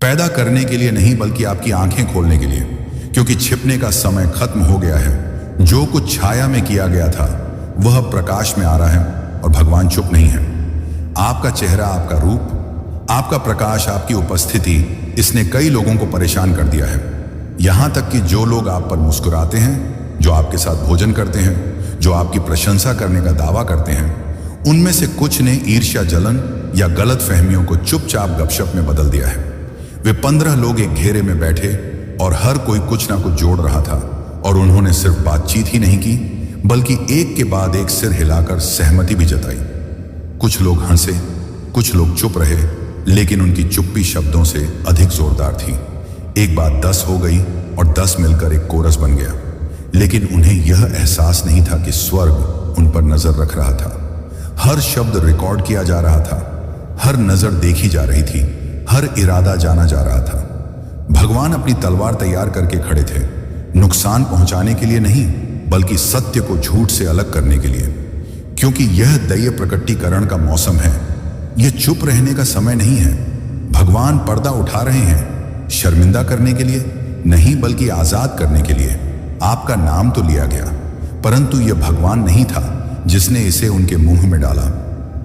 पैदा करने के लिए नहीं बल्कि आपकी आंखें खोलने के लिए, क्योंकि छिपने का समय खत्म हो गया है। जो कुछ छाया में किया गया था वह प्रकाश में आ रहा है और भगवान चुप नहीं है। आपका चेहरा, आपका रूप, आपका प्रकाश, आपकी उपस्थिति, इसने कई लोगों को परेशान कर दिया है। यहां तक कि जो लोग आप पर मुस्कुराते हैं, जो आपके साथ भोजन करते हैं, जो आपकी प्रशंसा करने का दावा करते हैं, उनमें से कुछ ने ईर्ष्या, जलन या गलत फहमियों को चुपचाप गपशप में बदल दिया है। वे 15 लोग एक घेरे में बैठे और हर कोई कुछ ना कुछ जोड़ रहा था, और उन्होंने सिर्फ बातचीत ही नहीं की बल्कि एक के बाद एक सिर हिलाकर सहमति भी जताई। कुछ लोग हंसे, कुछ लोग चुप रहे, लेकिन उनकी चुप्पी शब्दों से अधिक जोरदार थी। एक बात 10 हो गई और 10 मिलकर एक कोरस बन गया, लेकिन उन्हें यह एहसास नहीं था कि स्वर्ग उन पर नजर रख रहा था। हर शब्द रिकॉर्ड किया जा रहा था, हर नजर देखी जा रही थी, हर इरादा जाना जा रहा था। भगवान अपनी तलवार तैयार करके खड़े थे, नुकसान पहुंचाने के लिए नहीं बल्कि सत्य को झूठ से अलग करने के लिए। क्योंकि यह दैय प्रकटीकरण का मौसम है, यह चुप रहने का समय नहीं है। भगवान पर्दा उठा रहे हैं, शर्मिंदा करने के लिए नहीं बल्कि आजाद करने के लिए। आपका नाम तो लिया गया, परंतु यह भगवान नहीं था जिसने इसे उनके मुंह में डाला।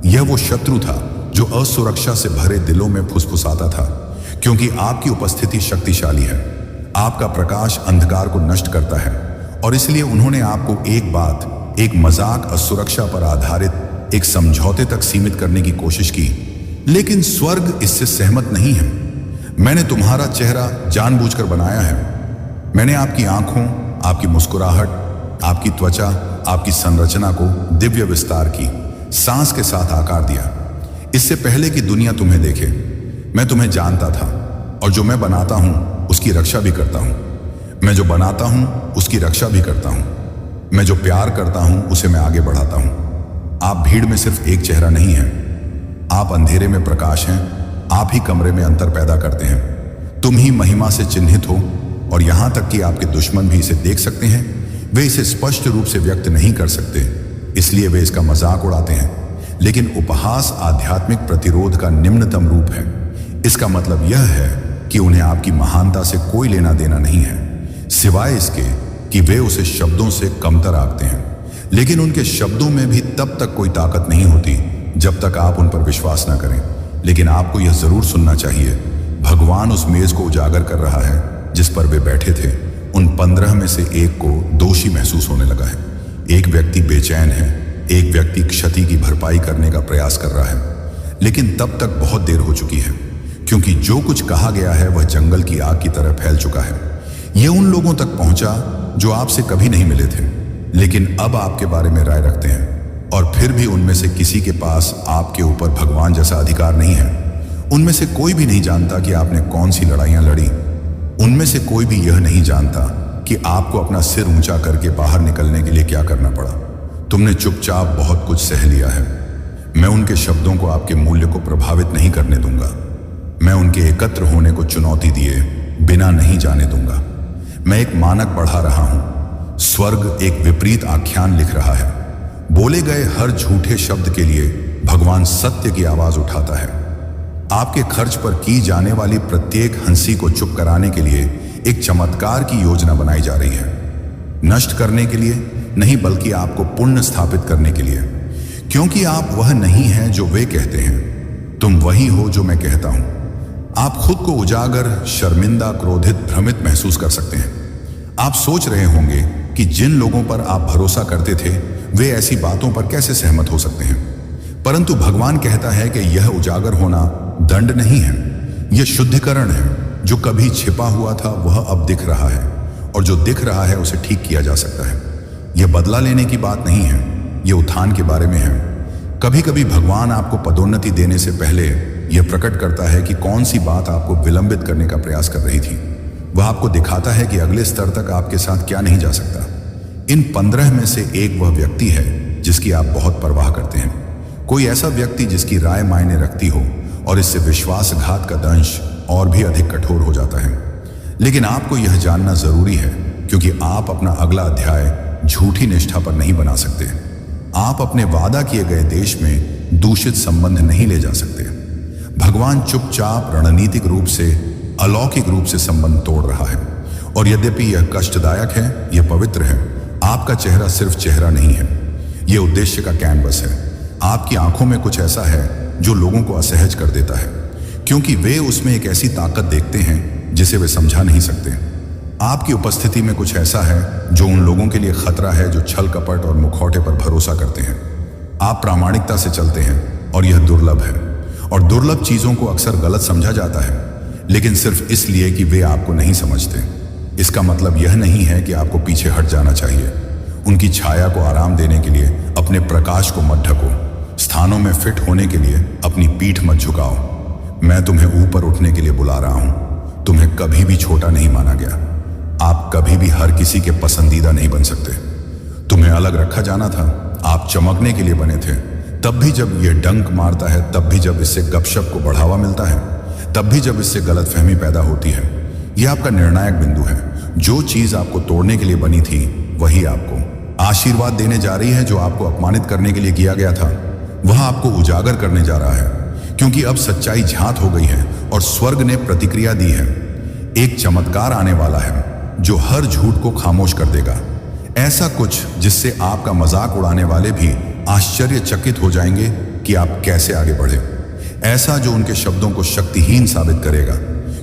यह वो शत्रु था जो असुरक्षा से भरे दिलों में फुसफुसाता था। क्योंकि आपकी उपस्थिति शक्तिशाली है, आपका प्रकाश अंधकार को नष्ट करता है, और इसलिए उन्होंने आपको एक बात, एक मजाक, असुरक्षा पर आधारित एक समझौते तक सीमित करने की कोशिश की। लेकिन स्वर्ग इससे सहमत नहीं है। मैंने तुम्हारा चेहरा जानबूझकर बनाया है। मैंने आपकी आंखों, आपकी मुस्कुराहट, आपकी त्वचा, आपकी संरचना को दिव्य विस्तार की, सांस के साथ आकार दिया। इससे पहले कि दुनिया तुम्हें देखे, मैं तुम्हें जानता था, और जो मैं बनाता हूं उसकी रक्षा भी करता हूं। मैं जो बनाता हूं उसकी रक्षा भी करता हूं। मैं जो प्यार करता हूं उसे मैं आगे बढ़ाता हूं। आप भीड़ में सिर्फ एक चेहरा नहीं हैं, आप अंधेरे में प्रकाश हैं। आप ही कमरे में अंतर पैदा करते हैं। तुम ही महिमा से चिन्हित हो, और यहां तक कि आपके दुश्मन भी इसे देख सकते हैं। वे इसे स्पष्ट रूप से व्यक्त नहीं कर सकते, इसलिए वे इसका मजाक उड़ाते हैं। लेकिन उपहास आध्यात्मिक प्रतिरोध का निम्नतम रूप है। इसका मतलब यह है कि उन्हें आपकी महानता से कोई लेना देना नहीं है, सिवाय इसके कि वे उसे शब्दों से कमतर आंकते हैं। लेकिन उनके शब्दों में भी तब तक कोई ताकत नहीं होती जब तक आप उन पर विश्वास ना करें। लेकिन आपको यह जरूर सुनना चाहिए, भगवान उस मेज को उजागर कर रहा है जिस पर वे बैठे थे। उन 15 में से एक को दोषी महसूस होने लगा है। एक व्यक्ति बेचैन है, एक व्यक्ति क्षति की भरपाई करने का प्रयास कर रहा है। लेकिन तब तक बहुत देर हो चुकी है, क्योंकि जो कुछ कहा गया है वह जंगल की आग की तरह फैल चुका है। यह उन लोगों तक पहुंचा जो आपसे कभी नहीं मिले थे, लेकिन अब आपके बारे में राय रखते हैं। और फिर भी उनमें से किसी के पास आपके ऊपर भगवान जैसा अधिकार नहीं है। उनमें से कोई भी नहीं जानता कि आपने कौन सी लड़ाइयां लड़ी। उनमें से कोई भी यह नहीं जानता कि आपको अपना सिर ऊंचा करके बाहर निकलने के लिए क्या करना पड़ा। तुमने चुपचाप बहुत कुछ सह लिया है। मैं उनके शब्दों को आपके मूल्य को प्रभावित नहीं करने दूंगा। मैं उनके एकत्र होने को चुनौती दिए बिना नहीं जाने दूंगा। मैं एक मानक बढ़ा रहा हूं। स्वर्ग एक विपरीत आख्यान लिख रहा है। बोले गए हर झूठे शब्द के लिए भगवान सत्य की आवाज उठाता है। आपके खर्च पर की जाने वाली प्रत्येक हंसी को चुप कराने के लिए एक चमत्कार की योजना बनाई जा रही है। नष्ट करने के लिए नहीं बल्कि आपको पुण्य स्थापित करने के लिए। क्योंकि आप वह नहीं हैं जो वे कहते हैं, तुम वही हो जो मैं कहता हूं। आप खुद को उजागर, शर्मिंदा, क्रोधित, भ्रमित महसूस कर सकते हैं। आप सोच रहे होंगे कि जिन लोगों पर आप भरोसा करते थे वे ऐसी बातों पर कैसे सहमत हो सकते हैं। परंतु भगवान कहता है कि यह उजागर होना दंड नहीं है, यह शुद्धिकरण है। जो कभी छिपा हुआ था वह अब दिख रहा है, और जो दिख रहा है उसे ठीक किया जा सकता है। यह बदला लेने की बात नहीं है, यह उत्थान के बारे में है। कभी कभी भगवान आपको पदोन्नति देने से पहले यह प्रकट करता है कि कौन सी बात आपको विलंबित करने का प्रयास कर रही थी। वह आपको दिखाता है कि अगले स्तर तक आपके साथ क्या नहीं जा सकता। इन 15 में से एक वह व्यक्ति है जिसकी आप बहुत परवाह करते हैं। कोई ऐसा व्यक्ति जिसकी राय मायने रखती हो, और इससे विश्वासघात का दंश और भी अधिक कठोर हो जाता है। लेकिन आपको यह जानना जरूरी है, क्योंकि आप अपना अगला अध्याय झूठी निष्ठा पर नहीं बना सकते। आप अपने वादा किए गए देश में दूषित संबंध नहीं ले जा सकते। भगवान चुपचाप रणनीतिक रूप से अलौकिक रूप से संबंध तोड़ रहा है। और यद्यपि यह कष्टदायक है, यह पवित्र है। आपका चेहरा सिर्फ चेहरा नहीं है, यह उद्देश्य का कैनवस है। आपकी आंखों में कुछ ऐसा है जो लोगों को असहज कर देता है, क्योंकि वे उसमें एक ऐसी ताकत देखते हैं जिसे वे समझा नहीं सकते। आपकी उपस्थिति में कुछ ऐसा है जो उन लोगों के लिए खतरा है जो छल कपट और मुखौटे पर भरोसा करते हैं। आप प्रामाणिकता से चलते हैं और यह दुर्लभ है। और दुर्लभ चीजों को अक्सर गलत समझा जाता है, लेकिन सिर्फ इसलिए कि वे आपको नहीं समझते। इसका मतलब यह नहीं है कि आपको पीछे हट जाना चाहिए। उनकी छाया को आराम देने के लिए अपने प्रकाश को मत ढको। स्थानों में फिट होने के लिए अपनी पीठ मत झुकाओ। मैं तुम्हें ऊपर उठने के लिए बुला रहा हूं। तुम्हें कभी भी छोटा नहीं माना गया। आप कभी भी हर किसी के पसंदीदा नहीं बन सकते। तुम्हें अलग रखा जाना था। आप चमकने के लिए बने थे। तब भी जब यह डंक मारता है, तब भी जब इससे गपशप को बढ़ावा मिलता है, तब भी जब इससे गलतफहमी पैदा होती है। यह आपका निर्णायक बिंदु है। जो चीज आपको तोड़ने के लिए बनी थी, वही आपको आशीर्वाद देने जा रही है। जो आपको अपमानित करने के लिए किया गया था, वह आपको उजागर करने जा रहा है, क्योंकि अब सच्चाई झांत हो गई है और स्वर्ग ने प्रतिक्रिया दी है। एक चमत्कार आने वाला है जो हर झूठ को खामोश कर देगा। ऐसा कुछ जिससे आपका मजाक उड़ाने वाले भी आश्चर्यचकित हो जाएंगे कि आप कैसे आगे बढ़े। ऐसा जो उनके शब्दों को शक्तिहीन साबित करेगा,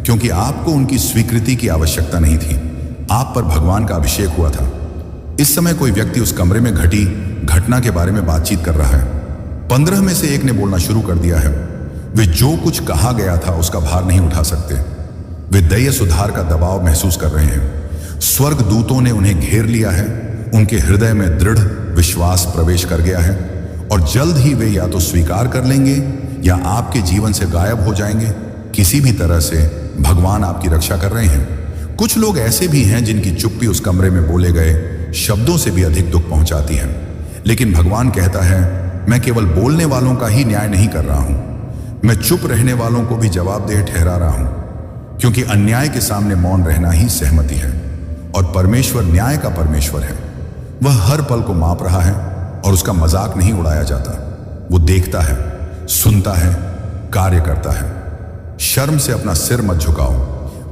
क्योंकि आपको उनकी स्वीकृति की आवश्यकता नहीं थी। आप पर भगवान का अभिषेक हुआ था। इस समय कोई व्यक्ति उस कमरे में घटी घटना के बारे में बातचीत कर रहा है। 15 में से एक ने बोलना शुरू कर दिया है। वे जो कुछ कहा गया था उसका भार नहीं उठा सकते। वे दैय सुधार का दबाव महसूस कर रहे हैं। स्वर्ग दूतों ने उन्हें घेर लिया है। उनके हृदय में दृढ़ विश्वास प्रवेश कर गया है और जल्द ही वे या तो स्वीकार कर लेंगे या आपके जीवन से गायब हो जाएंगे। किसी भी तरह से भगवान आपकी रक्षा कर रहे हैं। कुछ लोग ऐसे भी हैं जिनकी चुप्पी उस कमरे में बोले गए शब्दों से भी अधिक दुख पहुंचाती है। लेकिन भगवान कहता है, मैं केवल बोलने वालों का ही न्याय नहीं कर रहा हूं, मैं चुप रहने वालों को भी जवाबदेह ठहरा रहा हूं, क्योंकि अन्याय के सामने मौन रहना ही सहमति है। और परमेश्वर न्याय का परमेश्वर है। वह हर पल को माप रहा है और उसका मजाक नहीं उड़ाया जाता। वो देखता है, सुनता है, कार्य करता है। शर्म से अपना सिर मत झुकाओ।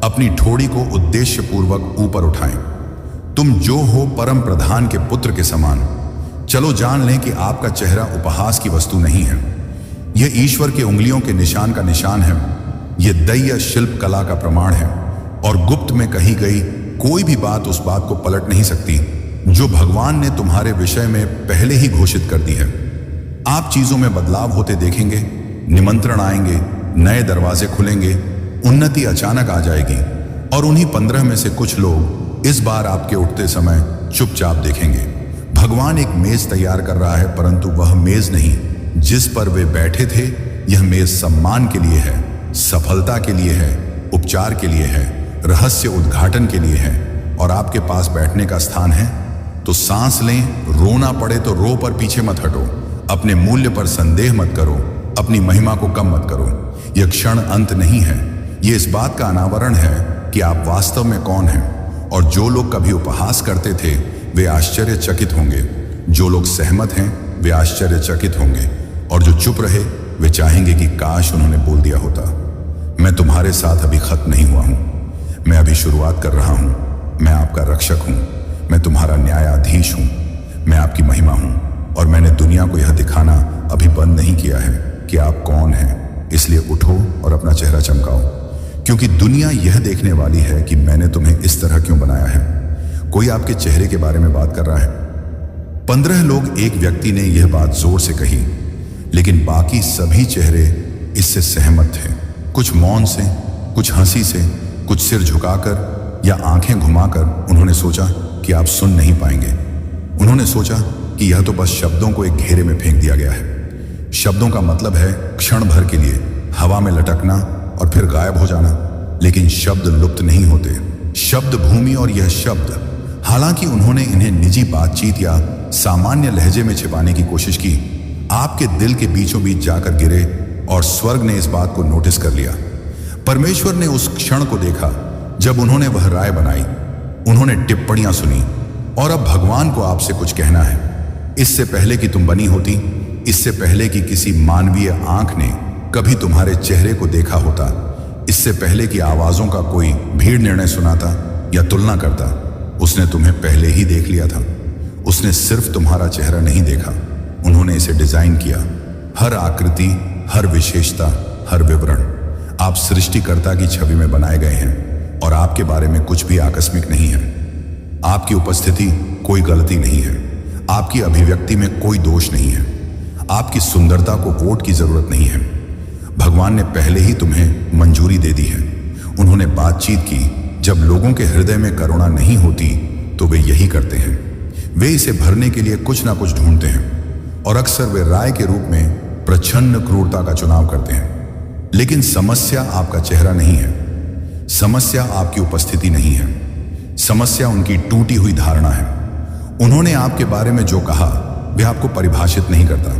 अपनी ठोड़ी को उद्देश्यपूर्वक ऊपर उठाएं। तुम जो हो परम प्रधान के पुत्र के समान। चलो जान लें कि आपका चेहरा उपहास की वस्तु नहीं है। यह ईश्वर के उंगलियों के निशान का निशान है। यह दैय शिल्प कला का प्रमाण है। और गुप्त में कही गई कोई भी बात उस बात को पलट नहीं सकती जो भगवान ने तुम्हारे विषय में पहले ही घोषित कर दी है। आप चीजों में बदलाव होते देखेंगे, निमंत्रण आएंगे, नए दरवाजे खुलेंगे, उन्नति अचानक आ जाएगी। और उन्हीं 15 में से कुछ लोग इस बार आपके उठते समय चुपचाप देखेंगे। भगवान एक मेज तैयार कर रहा है, परंतु वह मेज नहीं जिस पर वे बैठे थे। यह मेज सम्मान के लिए है, सफलता के लिए है, उपचार के लिए है, रहस्य उद्घाटन के लिए है। और आपके पास बैठने का स्थान है तो सांस लें। रोना पड़े तो रो, पर पीछे मत हटो। अपने मूल्य पर संदेह मत करो। अपनी महिमा को कम मत करो। यह क्षण अंत नहीं है। यह इस बात का अनावरण है कि आप वास्तव में कौन हैं। और जो लोग कभी उपहास करते थे वे आश्चर्यचकित होंगे। जो लोग सहमत हैं वे आश्चर्यचकित होंगे। और जो चुप रहे वे चाहेंगे कि काश उन्होंने बोल दिया होता। मैं तुम्हारे साथ अभी खत्म नहीं हुआ हूं, मैं अभी शुरुआत कर रहा हूं। मैं आपका रक्षक हूं, मैं तुम्हारा न्यायाधीश हूं, मैं आपकी महिमा हूं। और मैंने दुनिया को यह दिखाना अभी बंद नहीं किया है कि आप कौन हैं। इसलिए उठो और अपना चेहरा चमकाओ, क्योंकि दुनिया यह देखने वाली है कि मैंने तुम्हें इस तरह क्यों बनाया है। कोई आपके चेहरे के बारे में बात कर रहा है। 15 लोग, एक व्यक्ति ने यह बात जोर से कही, लेकिन बाकी सभी चेहरे इससे सहमत थे। कुछ मौन से, कुछ हंसी से, कुछ सिर झुकाकर या आंखें घुमाकर। उन्होंने सोचा कि आप सुन नहीं पाएंगे। उन्होंने सोचा कि यह तो बस शब्दों को एक घेरे में फेंक दिया गया है। शब्दों का मतलब है क्षण भर के लिए हवा में लटकना और फिर गायब हो जाना। लेकिन शब्द लुप्त नहीं होते। शब्द भूमि, और यह शब्द, हालांकि उन्होंने इन्हें निजी बातचीत या सामान्य लहजे में छिपाने की कोशिश की, आपके दिल के बीचों बीच जाकर गिरे और स्वर्ग ने इस बात को नोटिस कर लिया। परमेश्वर ने उस क्षण को देखा जब उन्होंने वह राय बनाई। उन्होंने टिप्पणियां सुनी और अब भगवान को आपसे कुछ कहना है। इससे पहले कि तुम बनी होती, इससे पहले कि किसी मानवीय आंख ने कभी तुम्हारे चेहरे को देखा होता, इससे पहले कि आवाजों का कोई भीड़ निर्णय सुनाता या तुलना करता, उसने तुम्हें पहले ही देख लिया था। उसने सिर्फ तुम्हारा चेहरा नहीं देखा, उन्होंने इसे डिजाइन किया। हर आकृति, हर विशेषता, हर विवरण आप सृष्टिकर्ता की छवि में बनाए गए हैं और आपके बारे में कुछ भी आकस्मिक नहीं है। आपकी उपस्थिति कोई गलती नहीं है, आपकी अभिव्यक्ति में कोई दोष नहीं है, आपकी सुंदरता को वोट की जरूरत नहीं है। भगवान ने पहले ही तुम्हें मंजूरी दे दी है। उन्होंने बातचीत की। जब लोगों के हृदय में करुणा नहीं होती तो वे यही करते हैं, वे इसे भरने के लिए कुछ ना कुछ ढूंढते हैं और अक्सर वे राय के रूप में प्रच्छन्न क्रूरता का चुनाव करते हैं। लेकिन समस्या आपका चेहरा नहीं है, समस्या आपकी उपस्थिति नहीं है, समस्या उनकी टूटी हुई धारणा है। उन्होंने आपके बारे में जो कहा वे आपको परिभाषित नहीं करता।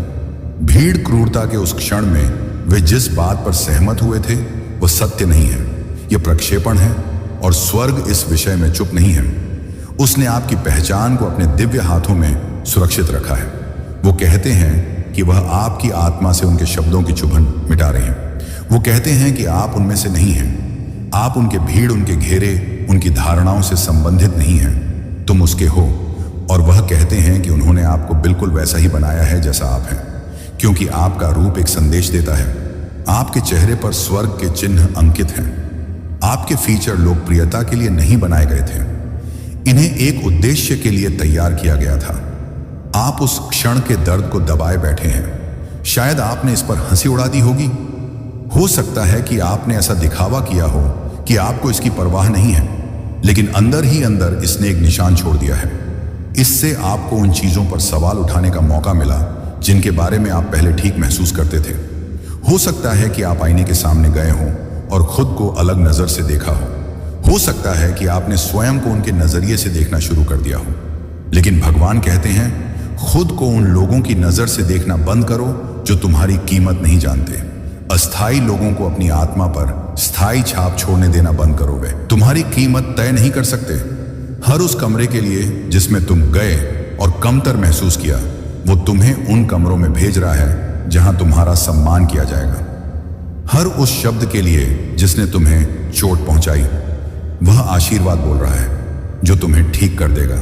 भीड़ क्रूरता के उस क्षण में वे जिस बात पर सहमत हुए थे वह सत्य नहीं है, यह प्रक्षेपण है और स्वर्ग इस विषय में चुप नहीं है। उसने आपकी पहचान को अपने दिव्य हाथों में सुरक्षित रखा है। वो कहते हैं कि वह आपकी आत्मा से उनके शब्दों की चुभन मिटा रहे हैं। वो कहते हैं कि आप उनमें से नहीं हैं, आप उनके भीड़, उनके घेरे, उनकी धारणाओं से संबंधित नहीं हैं, तुम उसके हो। और वह कहते हैं कि उन्होंने आपको बिल्कुल वैसा ही बनाया है जैसा आप हैं, क्योंकि आपका रूप एक संदेश देता है। आपके चेहरे पर स्वर्ग के चिन्ह अंकित हैं। आपके फीचर लोकप्रियता के लिए नहीं बनाए गए थे, इन्हें एक उद्देश्य के लिए तैयार किया गया था। आप उस क्षण के दर्द को दबाए बैठे हैं। शायद आपने इस पर हंसी उड़ा दी होगी। हो सकता है कि आपने ऐसा दिखावा किया हो कि आपको इसकी परवाह नहीं है, लेकिन अंदर ही अंदर इसने एक निशान छोड़ दिया है। इससे आपको उन चीजों पर सवाल उठाने का मौका मिला जिनके बारे में आप पहले ठीक महसूस करते थे। हो सकता है कि आप आईने के सामने गए हों और खुद को अलग नजर से देखा हो सकता है कि आपने स्वयं को उनके नजरिए से देखना शुरू कर दिया हो। लेकिन भगवान कहते हैं, खुद को उन लोगों की नजर से देखना बंद करो जो तुम्हारी कीमत नहीं जानते। अस्थायी लोगों को अपनी आत्मा पर स्थायी छाप छोड़ने देना बंद करो। वे तुम्हारी कीमत तय नहीं कर सकते। हर उस कमरे के लिए जिसमें तुम गए और कमतर महसूस किया, वो तुम्हें उन कमरों में भेज रहा है जहां तुम्हारा सम्मान किया जाएगा। हर उस शब्द के लिए जिसने तुम्हें चोट पहुंचाई, वह आशीर्वाद बोल रहा है जो तुम्हें ठीक कर देगा।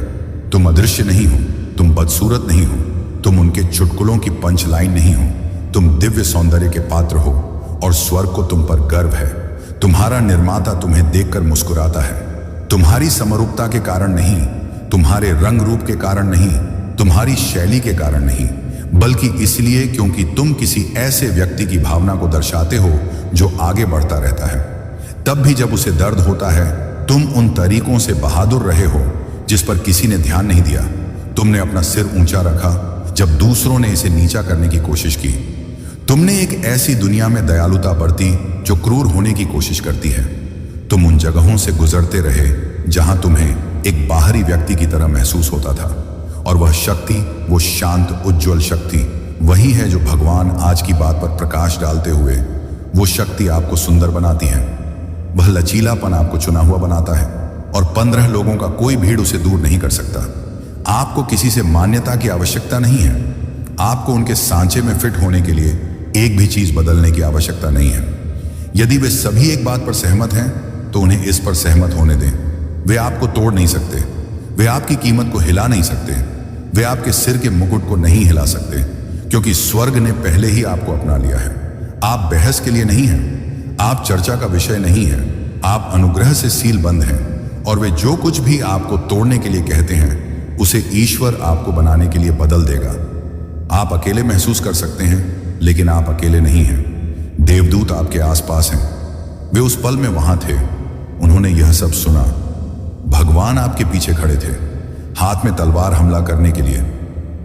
तुम अदृश्य नहीं हो, तुम बदसूरत नहीं हो, तुम उनके चुटकुलों की पंच लाइन नहीं हो, तुम दिव्य सौंदर्य के पात्र हो और स्वर्ग को तुम पर गर्व है। तुम्हारा निर्माता तुम्हें देखकर मुस्कुराता है, तुम्हारी समरूपता के कारण नहीं, तुम्हारे रंग रूप के कारण नहीं, तुम्हारी शैली के कारण नहीं, बल्कि इसलिए क्योंकि तुम किसी ऐसे व्यक्ति की भावना को दर्शाते हो जो आगे बढ़ता रहता है। तब भी जब उसे दर्द होता है, तुम उन तरीकों से बहादुर रहे हो जिस पर किसी ने ध्यान नहीं दिया। तुमने अपना सिर ऊंचा रखा जब दूसरों ने इसे नीचा करने की कोशिश की। तुमने एक ऐसी दुनिया में दयालुता बरती जो क्रूर होने की कोशिश करती है। तुम उन जगहों से गुजरते रहे जहां तुम्हें एक बाहरी व्यक्ति की तरह महसूस होता था, और वह शक्ति, वो शांत उज्ज्वल शक्ति वही है जो भगवान आज की बात पर प्रकाश डालते हुए, वो शक्ति आपको सुंदर बनाती है। वह लचीलापन आपको चुना हुआ बनाता है और 15 लोगों का कोई भीड़ उसे दूर नहीं कर सकता। आपको किसी से मान्यता की आवश्यकता नहीं है। आपको उनके सांचे में फिट होने के लिए एक भी चीज बदलने की आवश्यकता नहीं है। यदि वे सभी एक बात पर सहमत हैं तो उन्हें इस पर सहमत होने दें। वे आपको तोड़ नहीं सकते, वे आपकी कीमत को हिला नहीं सकते, वे आपके सिर के मुकुट को नहीं हिला सकते, क्योंकि स्वर्ग ने पहले ही आपको अपना लिया है। आप बहस के लिए नहीं हैं, आप चर्चा का विषय नहीं हैं, आप अनुग्रह से सील बंद हैं, और वे जो कुछ भी आपको तोड़ने के लिए कहते हैं उसे ईश्वर आपको बनाने के लिए बदल देगा। आप अकेले महसूस कर सकते हैं, लेकिन आप अकेले नहीं हैं। देवदूत आपके आसपास हैं। वे उस पल में वहां थे, उन्होंने यह सब सुना। भगवान आपके पीछे खड़े थे, हाथ में तलवार हमला करने के लिए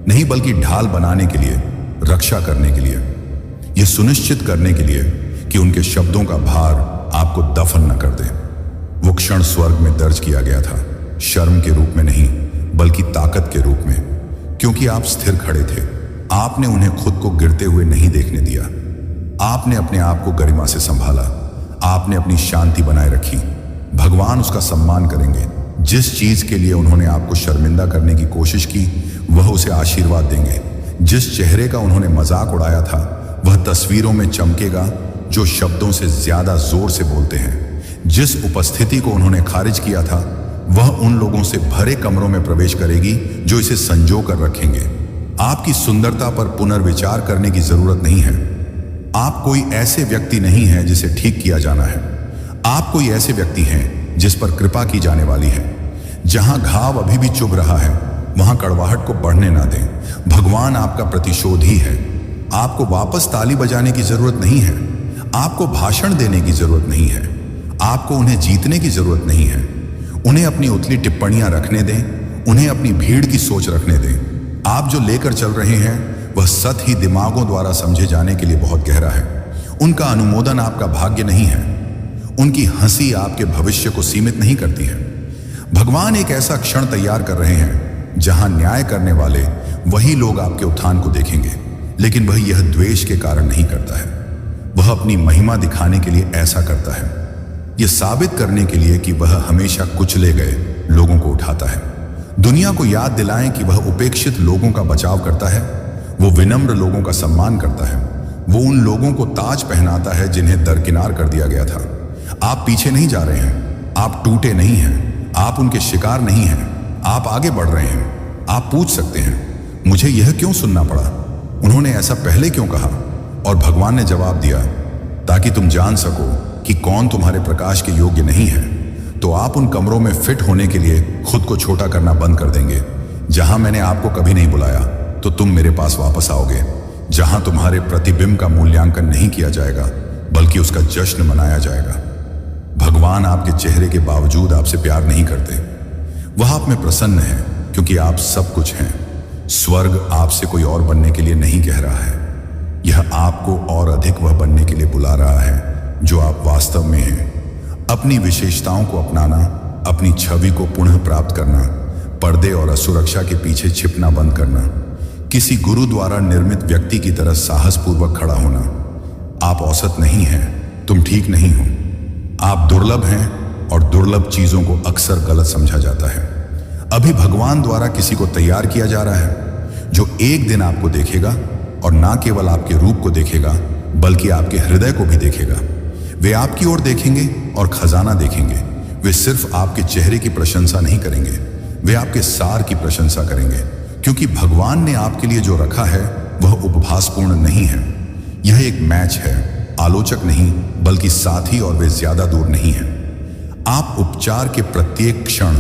नहीं, बल्कि ढाल बनाने के लिए, रक्षा करने के लिए, यह सुनिश्चित करने के लिए कि उनके शब्दों का भार आपको दफन न कर दे। वो क्षण स्वर्ग में दर्ज किया गया था, शर्म के रूप में नहीं, बल्कि ताकत के रूप में, क्योंकि आप स्थिर खड़े थे। आपने उन्हें खुद को गिरते हुए नहीं देखने दिया। आपने अपने आप को गरिमा से संभाला, आपने अपनी शांति बनाए रखी। भगवान उसका सम्मान करेंगे। जिस चीज के लिए उन्होंने आपको शर्मिंदा करने की कोशिश की, वह उसे आशीर्वाद देंगे। जिस चेहरे का उन्होंने मजाक उड़ाया था, वह तस्वीरों में चमकेगा। जो शब्दों से ज्यादा जोर से बोलते हैं। जिस उपस्थिति को उन्होंने खारिज किया था वह उन लोगों से भरे कमरों में प्रवेश करेगी जो इसे संजो कर रखेंगे। आपकी सुंदरता पर पुनर्विचार करने की जरूरत नहीं है। आप कोई ऐसे व्यक्ति नहीं है जिसे ठीक किया जाना है। आप कोई ऐसे व्यक्ति हैं जिस पर कृपा की जाने वाली है। जहां घाव अभी भी चुभ रहा है वहां कड़वाहट को बढ़ने ना दें। भगवान आपका प्रतिशोधी है। आपको वापस ताली बजाने की जरूरत नहीं है। आपको भाषण देने की जरूरत नहीं है। आपको उन्हें जीतने की जरूरत नहीं है। उन्हें अपनी उथली टिप्पणियां रखने दें। उन्हें अपनी भीड़ की सोच रखने दें। आप जो लेकर चल रहे हैं वह सत ही दिमागों द्वारा समझे जाने के लिए बहुत गहरा है। उनका अनुमोदन आपका भाग्य नहीं है। उनकी हंसी आपके भविष्य को सीमित नहीं करती है। भगवान एक ऐसा क्षण तैयार कर रहे हैं जहां न्याय करने वाले वही लोग आपके उत्थान को देखेंगे, लेकिन वह यह द्वेष के कारण नहीं करता है। वह अपनी महिमा दिखाने के लिए ऐसा करता है, यह साबित करने के लिए कि वह हमेशा कुचले गए लोगों को उठाता है। दुनिया को याद दिलाएं कि वह उपेक्षित लोगों का बचाव करता है। वो विनम्र लोगों का सम्मान करता है। वो उन लोगों को ताज पहनाता है जिन्हें दरकिनार कर दिया गया था। आप पीछे नहीं जा रहे हैं। आप टूटे नहीं हैं। आप उनके शिकार नहीं हैं। आप आगे बढ़ रहे हैं। आप पूछ सकते हैं, मुझे यह क्यों सुनना पड़ा? उन्होंने ऐसा पहले क्यों कहा? और भगवान ने जवाब दिया, ताकि तुम जान सको कि कौन तुम्हारे प्रकाश के योग्य नहीं है। तो आप उन कमरों में फिट होने के लिए खुद को छोटा करना बंद कर देंगे। जहां मैंने आपको कभी नहीं बुलाया तो तुम मेरे पास वापस आओगे। जहां तुम्हारे प्रतिबिंब का मूल्यांकन नहीं किया जाएगा बल्कि उसका जश्न मनाया जाएगा। भगवान आपके चेहरे के बावजूद आपसे प्यार नहीं करते। वह आप में प्रसन्न है क्योंकि आप सब कुछ हैं। स्वर्ग आपसे कोई और बनने के लिए नहीं कह रहा है। यह आपको और अधिक वह बनने के लिए बुला रहा है जो आप वास्तव में हैं। अपनी विशेषताओं को अपनाना, अपनी छवि को पुनः प्राप्त करना, पर्दे और असुरक्षा के पीछे छिपना बंद करना, किसी गुरु द्वारा निर्मित व्यक्ति की तरह साहसपूर्वक खड़ा होना। आप औसत नहीं हैं। तुम ठीक नहीं हो। आप दुर्लभ हैं और दुर्लभ चीजों को अक्सर गलत समझा जाता है। अभी भगवान द्वारा किसी को तैयार किया जा रहा है जो एक दिन आपको देखेगा और ना केवल आपके रूप को देखेगा बल्कि आपके हृदय को भी देखेगा। वे आपकी ओर देखेंगे और खजाना देखेंगे। वे सिर्फ आपके चेहरे की प्रशंसा नहीं करेंगे, वे आपके सार की प्रशंसा करेंगे, क्योंकि भगवान ने आपके लिए जो रखा है वह उपहासपूर्ण नहीं है। यह एक मैच है, आलोचक नहीं बल्कि साथी, और वे ज्यादा दूर नहीं हैं। आप उपचार के प्रत्येक क्षण,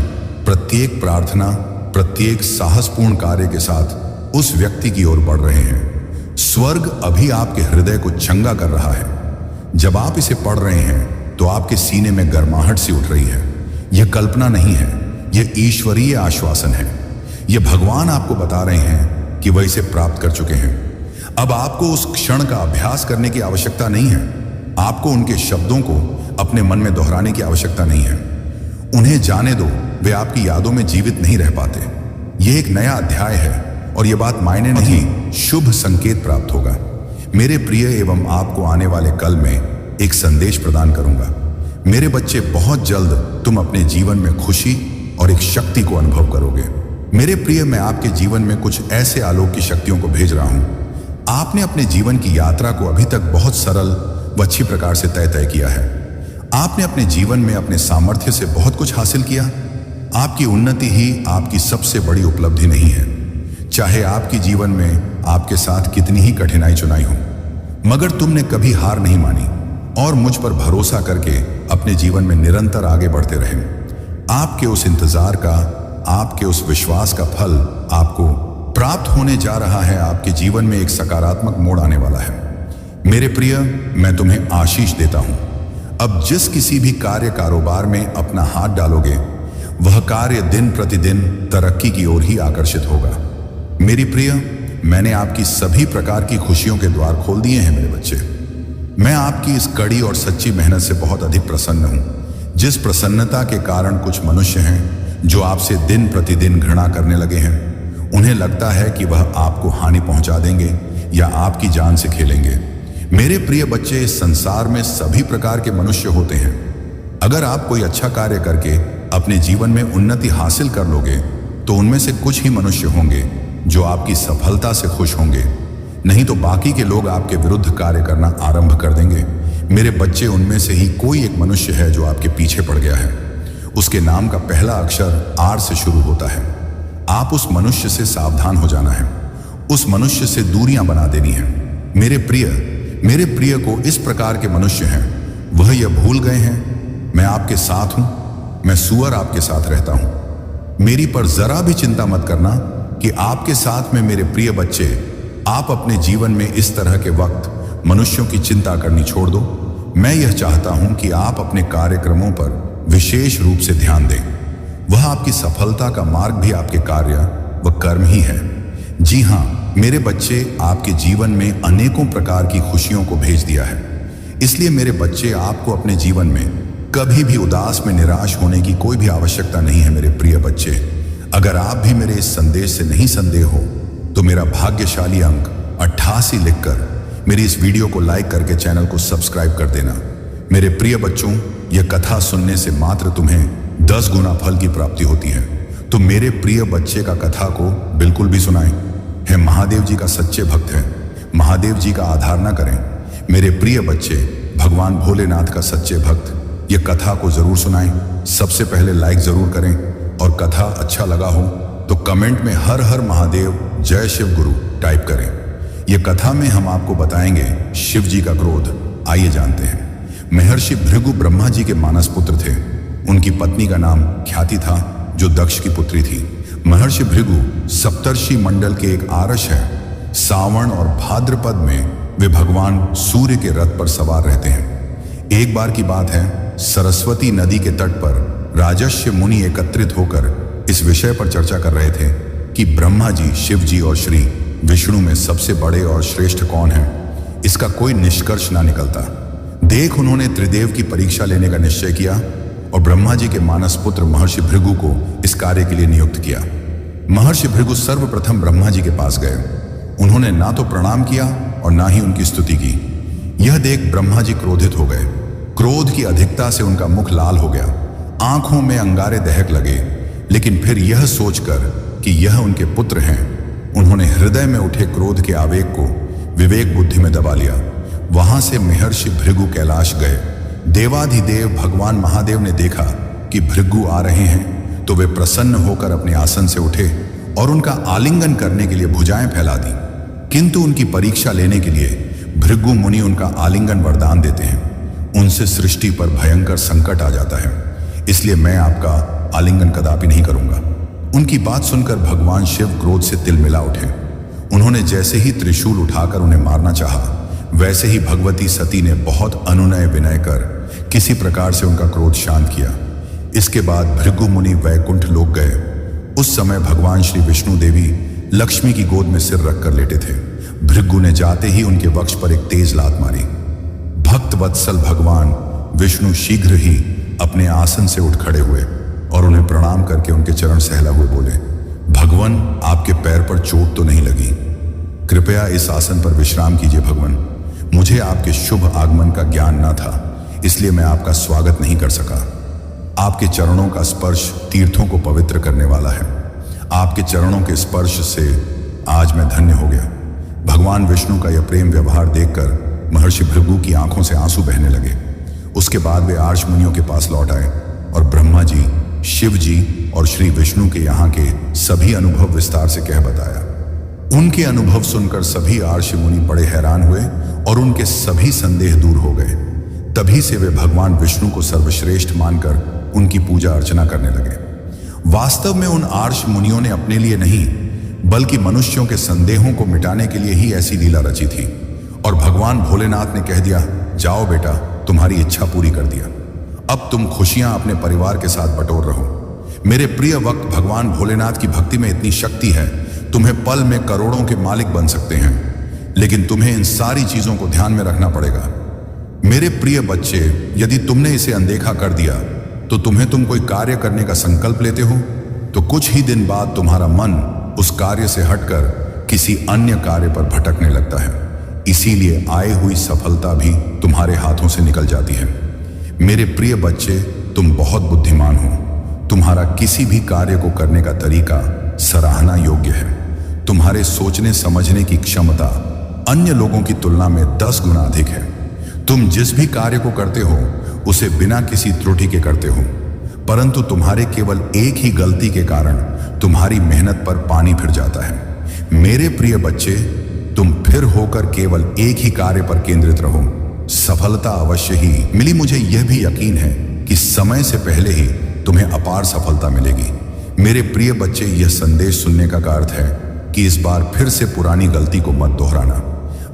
प्रत्येक प्रार्थना, प्रत्येक साहसपूर्ण कार्य के साथ उस व्यक्ति की ओर बढ़ रहे हैं। स्वर्ग अभी आपके हृदय को चंगा कर रहा है। जब आप इसे पढ़ रहे हैं तो आपके सीने में गर्माहट सी उठ रही है। यह कल्पना नहीं है, यह ईश्वरीय आश्वासन है। यह भगवान आपको बता रहे हैं कि वह इसे प्राप्त कर चुके हैं। अब आपको उस क्षण का अभ्यास करने की आवश्यकता नहीं है। आपको उनके शब्दों को अपने मन में दोहराने की आवश्यकता नहीं है। उन्हें जाने दो, वे आपकी यादों में जीवित नहीं रह पाते। यह एक नया अध्याय है और यह बात मायने नहीं, शुभ संकेत प्राप्त होगा। मेरे प्रिय, एवं आपको आने वाले कल में एक संदेश प्रदान करूंगा। मेरे बच्चे, बहुत जल्द तुम अपने जीवन में खुशी और एक शक्ति को अनुभव करोगे। मेरे प्रिय, मैं आपके जीवन में कुछ ऐसे आलोक की शक्तियों को भेज रहा हूं। आपने अपने जीवन की यात्रा को अभी तक बहुत सरल व अच्छी प्रकार से तय किया है। आपने अपने जीवन में अपने सामर्थ्य से बहुत कुछ हासिल किया। आपकी उन्नति ही आपकी सबसे बड़ी उपलब्धि नहीं है, चाहे आपके जीवन में आपके साथ कितनी ही कठिनाई चुनाई हो। मगर तुमने कभी हार नहीं मानी और मुझ पर भरोसा करके अपने जीवन में निरंतर आगे बढ़ते रहे। आपके उस इंतजार का, आपके उस विश्वास का फल आपको प्राप्त होने जा रहा है। आपके जीवन में एक सकारात्मक मोड़ आने वाला है। मेरे प्रिय, मैं तुम्हें आशीष देता हूं। अब जिस किसी भी कार्य कारोबार में अपना हाथ डालोगे वह कार्य दिन प्रतिदिन तरक्की की ओर ही आकर्षित होगा। मेरी प्रिय, मैंने आपकी सभी प्रकार की खुशियों के द्वार खोल दिए हैं। मेरे बच्चे, मैं आपकी इस कड़ी और सच्ची मेहनत से बहुत अधिक प्रसन्न हूं। जिस प्रसन्नता के कारण कुछ मनुष्य हैं जो आपसे दिन प्रतिदिन घृणा करने लगे हैं, उन्हें लगता है कि वह आपको हानि पहुंचा देंगे या आपकी जान से खेलेंगे। मेरे प्रिय बच्चे, इस संसार में सभी प्रकार के मनुष्य होते हैं। अगर आप कोई अच्छा कार्य करके अपने जीवन में उन्नति हासिल कर लोगे तो उनमें से कुछ ही मनुष्य होंगे जो आपकी सफलता से खुश होंगे, नहीं तो बाकी के लोग आपके विरुद्ध कार्य करना आरंभ कर देंगे। मेरे बच्चे, उनमें से ही कोई एक मनुष्य है जो आपके पीछे पड़ गया है। उसके नाम का पहला अक्षर आर से शुरू होता है। आप उस मनुष्य से सावधान हो जाना है, उस मनुष्य से दूरियां बना देनी है। मेरे प्रिय को इस प्रकार के मनुष्य हैं, वह यह भूल गए हैं मैं आपके साथ हूं, मैं सुअर आपके साथ रहता हूं। मेरी पर जरा भी चिंता मत करना कि आपके साथ में मेरे प्रिय बच्चे, आप अपने जीवन में इस तरह के वक्त मनुष्यों की चिंता करनी छोड़ दो। मैं यह चाहता हूं कि आप अपने कार्यक्रमों पर विशेष रूप से ध्यान दें। वह आपकी सफलता का मार्ग भी आपके कार्य व कर्म ही है। जी हां मेरे बच्चे, आपके जीवन में अनेकों प्रकार की खुशियों को भेज दिया है। इसलिए मेरे बच्चे, आपको अपने जीवन में कभी भी उदास में निराश होने की कोई भी आवश्यकता नहीं है। मेरे प्रिय बच्चे, अगर आप भी मेरे इस संदेश से नहीं संदेह हो तो मेरा भाग्यशाली अंक 88 लिखकर मेरी इस वीडियो को लाइक करके चैनल को सब्सक्राइब कर देना। मेरे प्रिय बच्चों, यह कथा सुनने से मात्र तुम्हें 10 गुना फल की प्राप्ति होती है। तो मेरे प्रिय बच्चे का कथा को बिल्कुल भी सुनाएं। है महादेव जी का सच्चे भक्त है, महादेव जी का आधार ना करें। मेरे प्रिय बच्चे, भगवान भोलेनाथ का सच्चे भक्त, यह कथा को जरूर सुनाएं। सबसे पहले लाइक जरूर करें और कथा अच्छा लगा हो तो कमेंट में हर हर महादेव जय शिव गुरु टाइप करें। यह कथा में हम आपको बताएंगे शिव जी का क्रोध। आइए जानते हैं। महर्षि भृगु ब्रह्मा जी के मानस पुत्र थे। उनकी पत्नी का नाम ख्याति था, जो दक्ष की पुत्री थी। महर्षि भृगु सप्तर्षि मंडल के एक आरष है। सावन और भाद्रपद में वे भगवान सूर्य के रथ पर सवार रहते हैं। एक बार की बात है, सरस्वती नदी के तट पर राजर्षि मुनि एकत्रित होकर इस विषय पर चर्चा कर रहे थे कि ब्रह्मा जी, शिव जी और श्री विष्णु में सबसे बड़े और श्रेष्ठ कौन है। इसका कोई निष्कर्ष ना निकलता। देख उन्होंने त्रिदेव की परीक्षा लेने का निश्चय किया और ब्रह्मा जी के मानस पुत्र महर्षि भृगु को इस कार्य के लिए नियुक्त किया। महर्षि भृगु सर्वप्रथम ब्रह्मा जी के पास गए। उन्होंने ना तो प्रणाम किया और ना ही उनकी स्तुति की। यह देख ब्रह्मा जी क्रोधित हो गए। क्रोध की अधिकता से उनका मुख लाल हो गया, आंखों में अंगारे दहक लगे। लेकिन फिर यह सोचकर कि यह उनके पुत्र हैं, उन्होंने हृदय में उठे क्रोध के आवेग को विवेक बुद्धि में दबा लिया। वहां से महर्षि भृगु कैलाश गए। देवाधिदेव भगवान महादेव ने देखा कि भृगु आ रहे हैं तो वे प्रसन्न होकर अपने आसन से उठे और उनका आलिंगन करने के लिए भुजाएं फैला दी। किंतु उनकी परीक्षा लेने के लिए भृगु मुनि उनका आलिंगन वरदान देते हैं। उनसे सृष्टि पर भयंकर संकट आ जाता है, इसलिए मैं आपका आलिंगन कदापि नहीं करूंगा। उनकी बात सुनकर भगवान शिव क्रोध से तिलमिला उठे। उन्होंने जैसे ही त्रिशूल उठाकर उन्हें मारना चाहा, वैसे ही भगवती सती ने बहुत अनुनय विनय कर किसी प्रकार से उनका क्रोध शांत किया। इसके बाद भृगु मुनि वैकुंठ लोक गए। उस समय भगवान श्री विष्णु देवी लक्ष्मी की गोद में सिर रखकर लेटे थे। भृगु ने जाते ही उनके वक्ष पर एक तेज लात मारी। भक्त वत्सल भगवान विष्णु शीघ्र ही अपने आसन से उठ खड़े हुए और उन्हें प्रणाम करके उनके चरण सहला हुए बोले, भगवान, आपके पैर पर चोट तो नहीं लगी? कृपया इस आसन पर विश्राम कीजिए भगवान। मुझे आपके शुभ आगमन का ज्ञान न था, इसलिए मैं आपका स्वागत नहीं कर सका। आपके चरणों का स्पर्श तीर्थों को पवित्र करने वाला है। आपके चरणों के स्पर्श से आज मैं धन्य हो गया। भगवान विष्णु का यह प्रेम व्यवहार देखकर महर्षि भृगु की आंखों से आंसू बहने लगे। उसके बाद वे आर्ष मुनियों के पास लौट आए और ब्रह्मा जी, शिव जी और श्री विष्णु के यहाँ के सभी अनुभव विस्तार से कह बताया। उनके अनुभव सुनकर सभी आर्ष मुनि बड़े हैरान हुए और उनके सभी संदेह दूर हो गए। तभी से वे भगवान विष्णु को सर्वश्रेष्ठ मानकर उनकी पूजा अर्चना करने लगे। वास्तव में उन आर्ष मुनियों ने अपने लिए नहीं, बल्कि मनुष्यों के संदेहों को मिटाने के लिए ही ऐसी लीला रची थी। और भगवान भोलेनाथ ने कह दिया, जाओ बेटा, तुम्हारी इच्छा पूरी कर दिया। अब तुम खुशियां अपने परिवार के साथ बटोर रहो। मेरे प्रिय वक्त, भगवान भोलेनाथ की भक्ति में इतनी शक्ति है, तुम्हें पल में करोड़ों के मालिक बन सकते हैं। लेकिन तुम्हें इन सारी चीजों को ध्यान में रखना पड़ेगा। मेरे प्रिय बच्चे, यदि तुमने इसे अनदेखा कर दिया तो तुम कोई कार्य करने का संकल्प लेते हो तो कुछ ही दिन बाद तुम्हारा मन उस कार्य से हटकर किसी अन्य कार्य पर भटकने लगता है। इसीलिए आई हुई सफलता भी तुम्हारे हाथों से निकल जाती है। मेरे प्रिय बच्चे, तुम बहुत बुद्धिमान हो। तुम्हारा किसी भी कार्य को करने का तरीका सराहना योग्य है। तुम्हारे सोचने समझने की क्षमता अन्य लोगों की तुलना में 10 गुना अधिक है। तुम जिस भी कार्य को करते हो उसे बिना किसी त्रुटि के करते हो, परंतु तुम्हारे केवल एक ही गलती के कारण तुम्हारी मेहनत पर पानी फिर जाता है। मेरे प्रिय बच्चे, तुम फिर होकर केवल एक ही कार्य पर केंद्रित रहो। सफलता अवश्य ही मिली। मुझे यह भी यकीन है कि समय से पहले ही तुम्हें अपार सफलता मिलेगी। मेरे प्रिय बच्चे, यह संदेश सुनने का अर्थ है कि इस बार फिर से पुरानी गलती को मत दोहराना।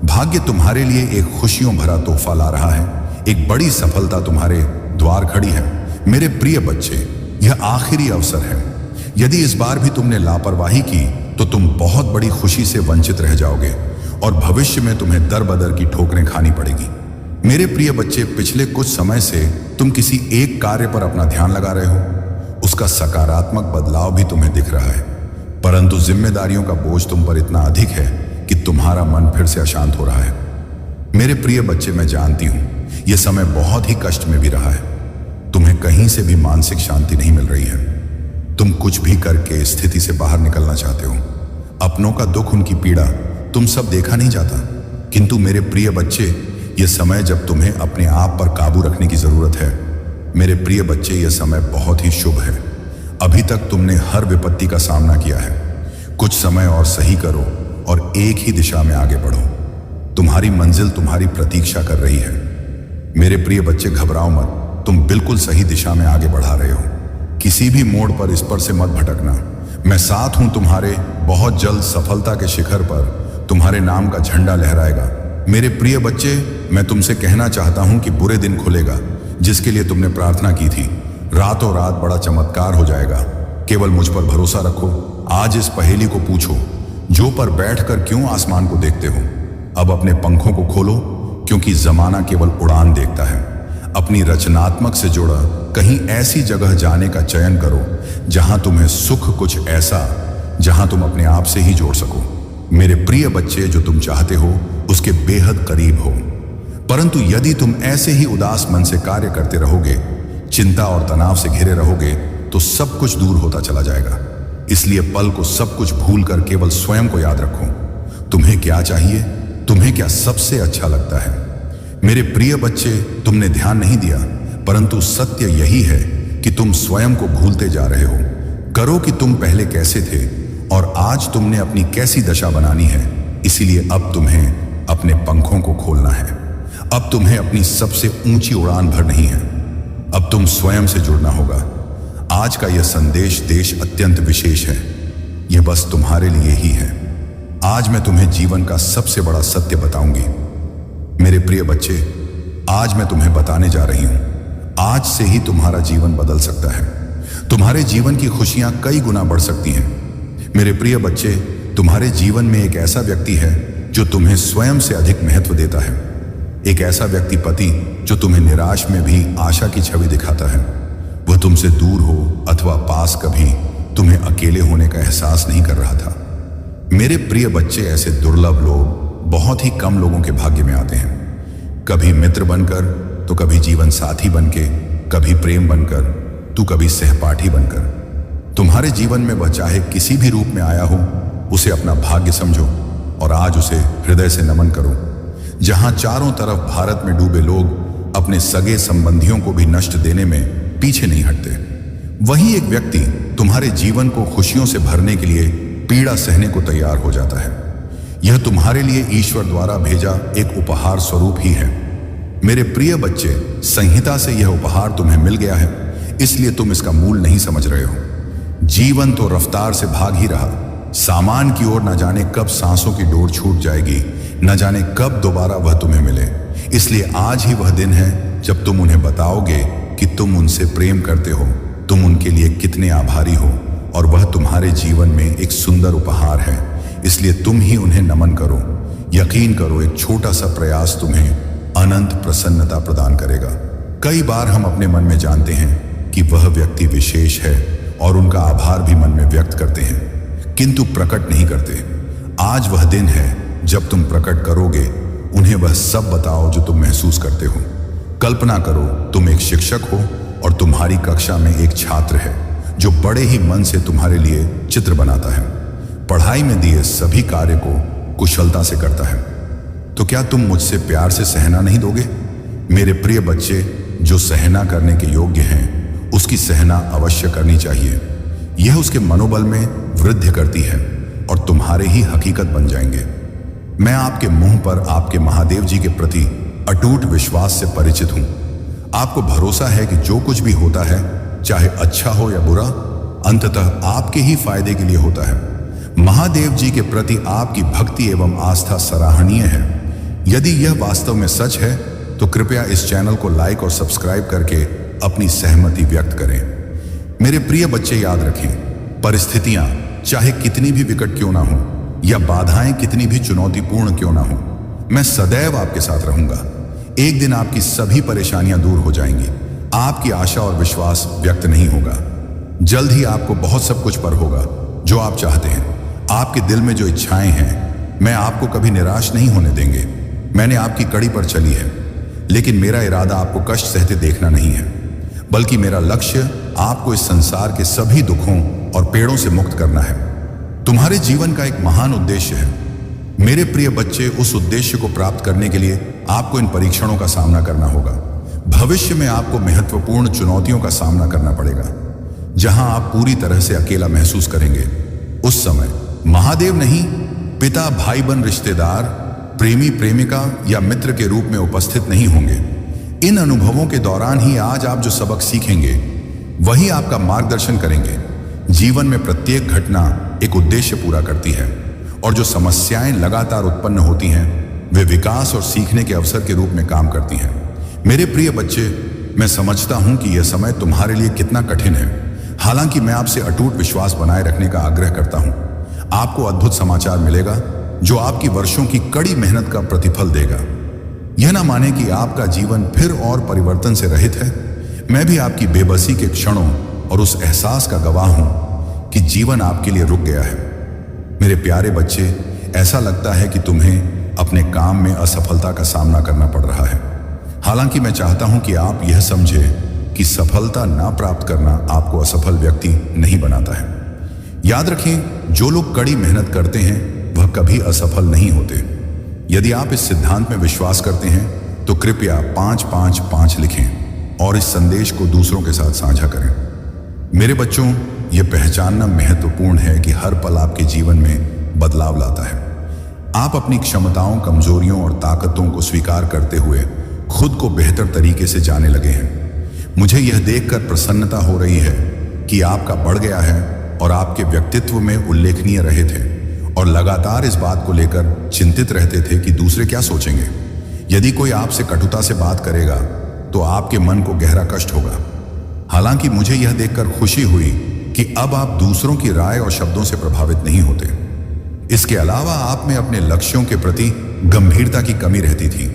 भाग्य तुम्हारे लिए एक खुशियों भरा तोहफा ला रहा है। एक बड़ी सफलता तुम्हारे द्वार खड़ी है। मेरे प्रिय बच्चे, यह आखिरी अवसर है। यदि इस बार भी तुमने लापरवाही की तो तुम बहुत बड़ी खुशी से वंचित रह जाओगे और भविष्य में तुम्हें दर बदर की ठोकरें खानी पड़ेगी। मेरे प्रिय बच्चे, पिछले कुछ समय से तुम किसी एक कार्य पर अपना ध्यान लगा रहे हो। उसका सकारात्मक बदलाव भी तुम्हें दिख रहा है, परंतु जिम्मेदारियों का बोझ तुम पर इतना अधिक है कि तुम्हारा मन फिर से अशांत हो रहा है। मेरे प्रिय बच्चे, मैं जानती हूं यह समय बहुत ही कष्ट में भी रहा है। तुम्हें कहीं से भी मानसिक शांति नहीं मिल रही है। तुम कुछ भी करके स्थिति से बाहर निकलना चाहते हो। अपनों का दुख, उनकी पीड़ा तुम सब देखा नहीं जाता। किंतु मेरे प्रिय बच्चे, यह समय जब तुम्हें अपने आप पर काबू रखने की जरूरत है। मेरे प्रिय बच्चे, यह समय बहुत ही शुभ है। अभी तक तुमने हर विपत्ति का सामना किया है। कुछ समय और सही करो और एक ही दिशा में आगे बढ़ो। तुम्हारी मंजिल तुम्हारी प्रतीक्षा कर रही है। मेरे प्रिय बच्चे, घबराओ मत। तुम बिल्कुल सही दिशा में आगे बढ़ा रहे हो। किसी भी मोड़ पर इस पर से मत भटकना। मैं साथ हूं तुम्हारे। बहुत जल्द सफलता के शिखर पर तुम्हारे नाम का झंडा लहराएगा। मेरे प्रिय बच्चे, मैं तुमसे कहना चाहता हूं कि बुरे दिन खुलेगा जिसके लिए तुमने प्रार्थना की थी। रातों रात बड़ा चमत्कार हो जाएगा। केवल मुझ पर भरोसा रखो। आज इस पहेली को पूछो, जो पर बैठकर क्यों आसमान को देखते हो? अब अपने पंखों को खोलो, क्योंकि जमाना केवल उड़ान देखता है। अपनी रचनात्मक से जुड़ा कहीं ऐसी जगह जाने का चयन करो जहां तुम्हें सुख कुछ ऐसा जहां तुम अपने आप से ही जोड़ सको। मेरे प्रिय बच्चे, जो तुम चाहते हो उसके बेहद करीब हो। परंतु यदि तुम ऐसे ही उदास मन से कार्य करते रहोगे, चिंता और तनाव से घिरे रहोगे, तो सब कुछ दूर होता चला जाएगा। इसलिए पल को सब कुछ भूलकर केवल स्वयं को याद रखो। तुम्हें क्या चाहिए? तुम्हें क्या सबसे अच्छा लगता है? मेरे प्रिय बच्चे, तुमने ध्यान नहीं दिया, परंतु सत्य यही है कि तुम स्वयं को भूलते जा रहे हो। करो कि तुम पहले कैसे थे और आज तुमने अपनी कैसी दशा बनानी है। इसीलिए अब तुम्हें अपने पंखों को खोलना है। अब तुम्हें अपनी सबसे ऊंची उड़ान भरनी है। अब तुम स्वयं से जुड़ना होगा। आज का यह संदेश देश अत्यंत विशेष है। यह बस तुम्हारे लिए ही है। आज मैं तुम्हें जीवन का सबसे बड़ा सत्य बताऊंगी। मेरे प्रिय बच्चे, आज मैं तुम्हें बताने जा रही हूं। आज से ही तुम्हारा जीवन बदल सकता है। तुम्हारे जीवन की खुशियां कई गुना बढ़ सकती हैं। मेरे प्रिय बच्चे, तुम्हारे जीवन में एक ऐसा व्यक्ति है जो तुम्हें स्वयं से अधिक महत्व देता है। एक ऐसा व्यक्ति, पति, जो तुम्हें निराश में भी आशा की छवि दिखाता है। वह तुमसे दूर हो अथवा पास, कभी तुम्हें अकेले होने का एहसास नहीं कर रहा था। मेरे प्रिय बच्चे, ऐसे दुर्लभ लोग बहुत ही कम लोगों के भाग्य में आते हैं। कभी मित्र बनकर, तो कभी जीवन साथी बनके, कभी प्रेम बनकर, तो कभी सहपाठी बनकर। तुम्हारे जीवन में वह चाहे किसी भी रूप में आया हो, उसे अपना भाग्य समझो और आज उसे हृदय से नमन करो। जहां चारों तरफ भारत में डूबे लोग अपने सगे संबंधियों को भी नष्ट देने में पीछे नहीं हटते, वही एक व्यक्ति तुम्हारे जीवन को खुशियों से भरने के लिए पीड़ा सहने को तैयार हो जाता है। यह तुम्हारे लिए ईश्वर द्वारा भेजा एक उपहार स्वरूप ही है। मेरे प्रिय बच्चे, संहिता से यह उपहार तुम्हें मिल गया है, इसलिए तुम इसका मूल नहीं समझ रहे हो। जीवन तो रफ्तार से भाग ही रहा। सामान की ओर न जाने कब सांसों की डोर छूट जाएगी, न जाने कब दोबारा वह तुम्हें मिले। इसलिए आज ही वह दिन है जब तुम उन्हें बताओगे कि तुम उनसे प्रेम करते हो, तुम उनके लिए कितने आभारी हो, और वह तुम्हारे जीवन में एक सुंदर उपहार है। इसलिए तुम ही उन्हें नमन करो। यकीन करो, एक छोटा सा प्रयास तुम्हें अनंत प्रसन्नता प्रदान करेगा। कई बार हम अपने मन में जानते हैं कि वह व्यक्ति विशेष है और उनका आभार भी मन में व्यक्त करते हैं, किंतु प्रकट नहीं करते। आज वह दिन है जब तुम प्रकट करोगे। उन्हें वह सब बताओ जो तुम महसूस करते हो। कल्पना करो, तुम एक शिक्षक हो और तुम्हारी कक्षा में एक छात्र है जो बड़े ही मन से तुम्हारे लिए चित्र बनाता है, पढ़ाई में दिए सभी कार्य को कुशलता से करता है। तो क्या तुम मुझसे प्यार से सहना नहीं दोगे? मेरे प्रिय बच्चे, जो सहना करने के योग्य हैं उसकी सहना अवश्य करनी चाहिए। यह उसके मनोबल में वृद्धि करती है और तुम्हारे ही हकीकत बन जाएंगे। मैं आपके मुंह पर आपके महादेव जी के प्रति अटूट विश्वास से परिचित हूं। आपको भरोसा है कि जो कुछ भी होता है, चाहे अच्छा हो या बुरा, अंततः आपके ही फायदे के लिए होता है। महादेव जी के प्रति आपकी भक्ति एवं आस्था सराहनीय है। यदि यह वास्तव में सच है तो कृपया इस चैनल को लाइक और सब्सक्राइब करके अपनी सहमति व्यक्त करें। मेरे प्रिय बच्चे, याद रखें, परिस्थितियां चाहे कितनी भी विकट क्यों ना हो या बाधाएं कितनी भी चुनौतीपूर्ण क्यों ना हो, मैं सदैव आपके साथ रहूंगा। एक दिन आपकी सभी परेशानियां दूर हो जाएंगी। आपकी आशा और विश्वास व्यक्त नहीं होगा। जल्द ही आपको बहुत सब कुछ पर होगा जो आप चाहते हैं। आपके दिल में जो इच्छाएं हैं, मैं आपको कभी निराश नहीं होने देंगे। मैंने आपकी कड़ी पर चली है, लेकिन मेरा इरादा आपको कष्ट सहते देखना नहीं है, बल्कि मेरा लक्ष्य आपको इस संसार के सभी दुखों और पेड़ों से मुक्त करना है। तुम्हारे जीवन का एक महान उद्देश्य है। मेरे प्रिय बच्चे, उस उद्देश्य को प्राप्त करने के लिए आपको इन परीक्षणों का सामना करना होगा। भविष्य में आपको महत्वपूर्ण चुनौतियों का सामना करना पड़ेगा, जहां आप पूरी तरह से अकेला महसूस करेंगे। उस समय महादेव नहीं, पिता, भाई बहन, रिश्तेदार, प्रेमी, प्रेमिका या मित्र के रूप में उपस्थित नहीं होंगे। इन अनुभवों के दौरान ही आज आप जो सबक सीखेंगे वही आपका मार्गदर्शन करेंगे। जीवन में प्रत्येक घटना एक उद्देश्य पूरा करती है और जो समस्याएं लगातार उत्पन्न होती हैं वे विकास और सीखने के अवसर के रूप में काम करती हैं। मेरे प्रिय बच्चे, मैं समझता हूं कि यह समय तुम्हारे लिए कितना कठिन है। हालांकि मैं आपसे अटूट विश्वास बनाए रखने का आग्रह करता हूं। आपको अद्भुत समाचार मिलेगा जो आपकी वर्षों की कड़ी मेहनत का प्रतिफल देगा। यह ना माने कि आपका जीवन फिर और परिवर्तन से रहित है। मैं भी आपकी बेबसी के क्षणों और उस एहसास का गवाह हूं कि जीवन आपके लिए रुक गया है। मेरे प्यारे बच्चे, ऐसा लगता है कि तुम्हें अपने काम में असफलता का सामना करना पड़ रहा है। हालांकि मैं चाहता हूं कि आप यह समझें कि सफलता ना प्राप्त करना आपको असफल व्यक्ति नहीं बनाता है। याद रखें, जो लोग कड़ी मेहनत करते हैं वह कभी असफल नहीं होते। यदि आप इस सिद्धांत में विश्वास करते हैं तो कृपया 555 लिखें और इस संदेश को दूसरों के साथ साझा करें। मेरे बच्चों, यह पहचानना महत्वपूर्ण है कि हर पल आपके जीवन में बदलाव लाता है। आप अपनी क्षमताओं, कमजोरियों और ताकतों को स्वीकार करते हुए खुद को बेहतर तरीके से जाने लगे हैं। मुझे यह देखकर प्रसन्नता हो रही है कि आपका बढ़ गया है और आपके व्यक्तित्व में उल्लेखनीय रहे थे और लगातार इस बात को लेकर चिंतित रहते थे कि दूसरे क्या सोचेंगे। यदि कोई आपसे कटुता से बात करेगा तो आपके मन को गहरा कष्ट होगा। हालांकि मुझे यह देखकर खुशी हुई कि अब आप दूसरों की राय और शब्दों से प्रभावित नहीं होते। इसके अलावा आप में अपने लक्ष्यों के प्रति गंभीरता की कमी रहती थी।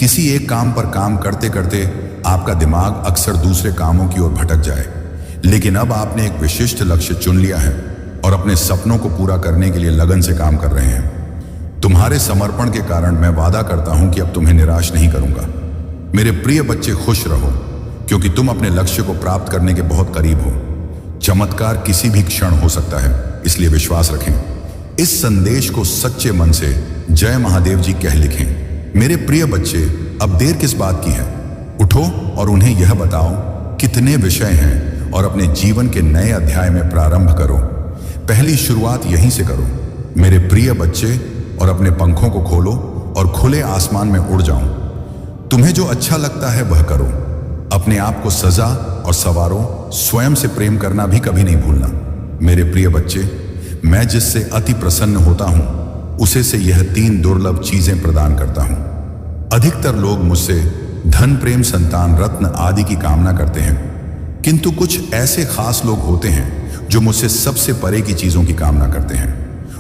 किसी एक काम पर काम करते करते आपका दिमाग अक्सर दूसरे कामों की ओर भटक जाए, लेकिन अब आपने एक विशिष्ट लक्ष्य चुन लिया है और अपने सपनों को पूरा करने के लिए लगन से काम कर रहे हैं। तुम्हारे समर्पण के कारण मैं वादा करता हूं कि अब तुम्हें निराश नहीं करूंगा। मेरे प्रिय बच्चे, खुश रहो क्योंकि तुम अपने लक्ष्य को प्राप्त करने के बहुत करीब हो। चमत्कार किसी भी क्षण हो सकता है, इसलिए विश्वास रखें। इस संदेश को सच्चे मन से जय महादेव जी कह लिखें। मेरे प्रिय बच्चे, अब देर किस बात की है? उठो और उन्हें यह बताओ कितने विषय हैं और अपने जीवन के नए अध्याय में प्रारंभ करो। पहली शुरुआत यहीं से करो मेरे प्रिय बच्चे, और अपने पंखों को खोलो और खुले आसमान में उड़ जाओ। तुम्हें जो अच्छा लगता है वह करो। अपने आप को सजा और सवारो। स्वयं से प्रेम करना भी कभी नहीं भूलना। मेरे प्रिय बच्चे, मैं जिससे अति प्रसन्न होता हूं उसे से यह 3 दुर्लभ चीजें प्रदान करता हूं। अधिकतर लोग मुझसे धन, प्रेम, संतान, रत्न आदि की कामना करते हैं, किंतु कुछ ऐसे खास लोग होते हैं जो मुझसे सबसे परे की चीजों की कामना करते हैं,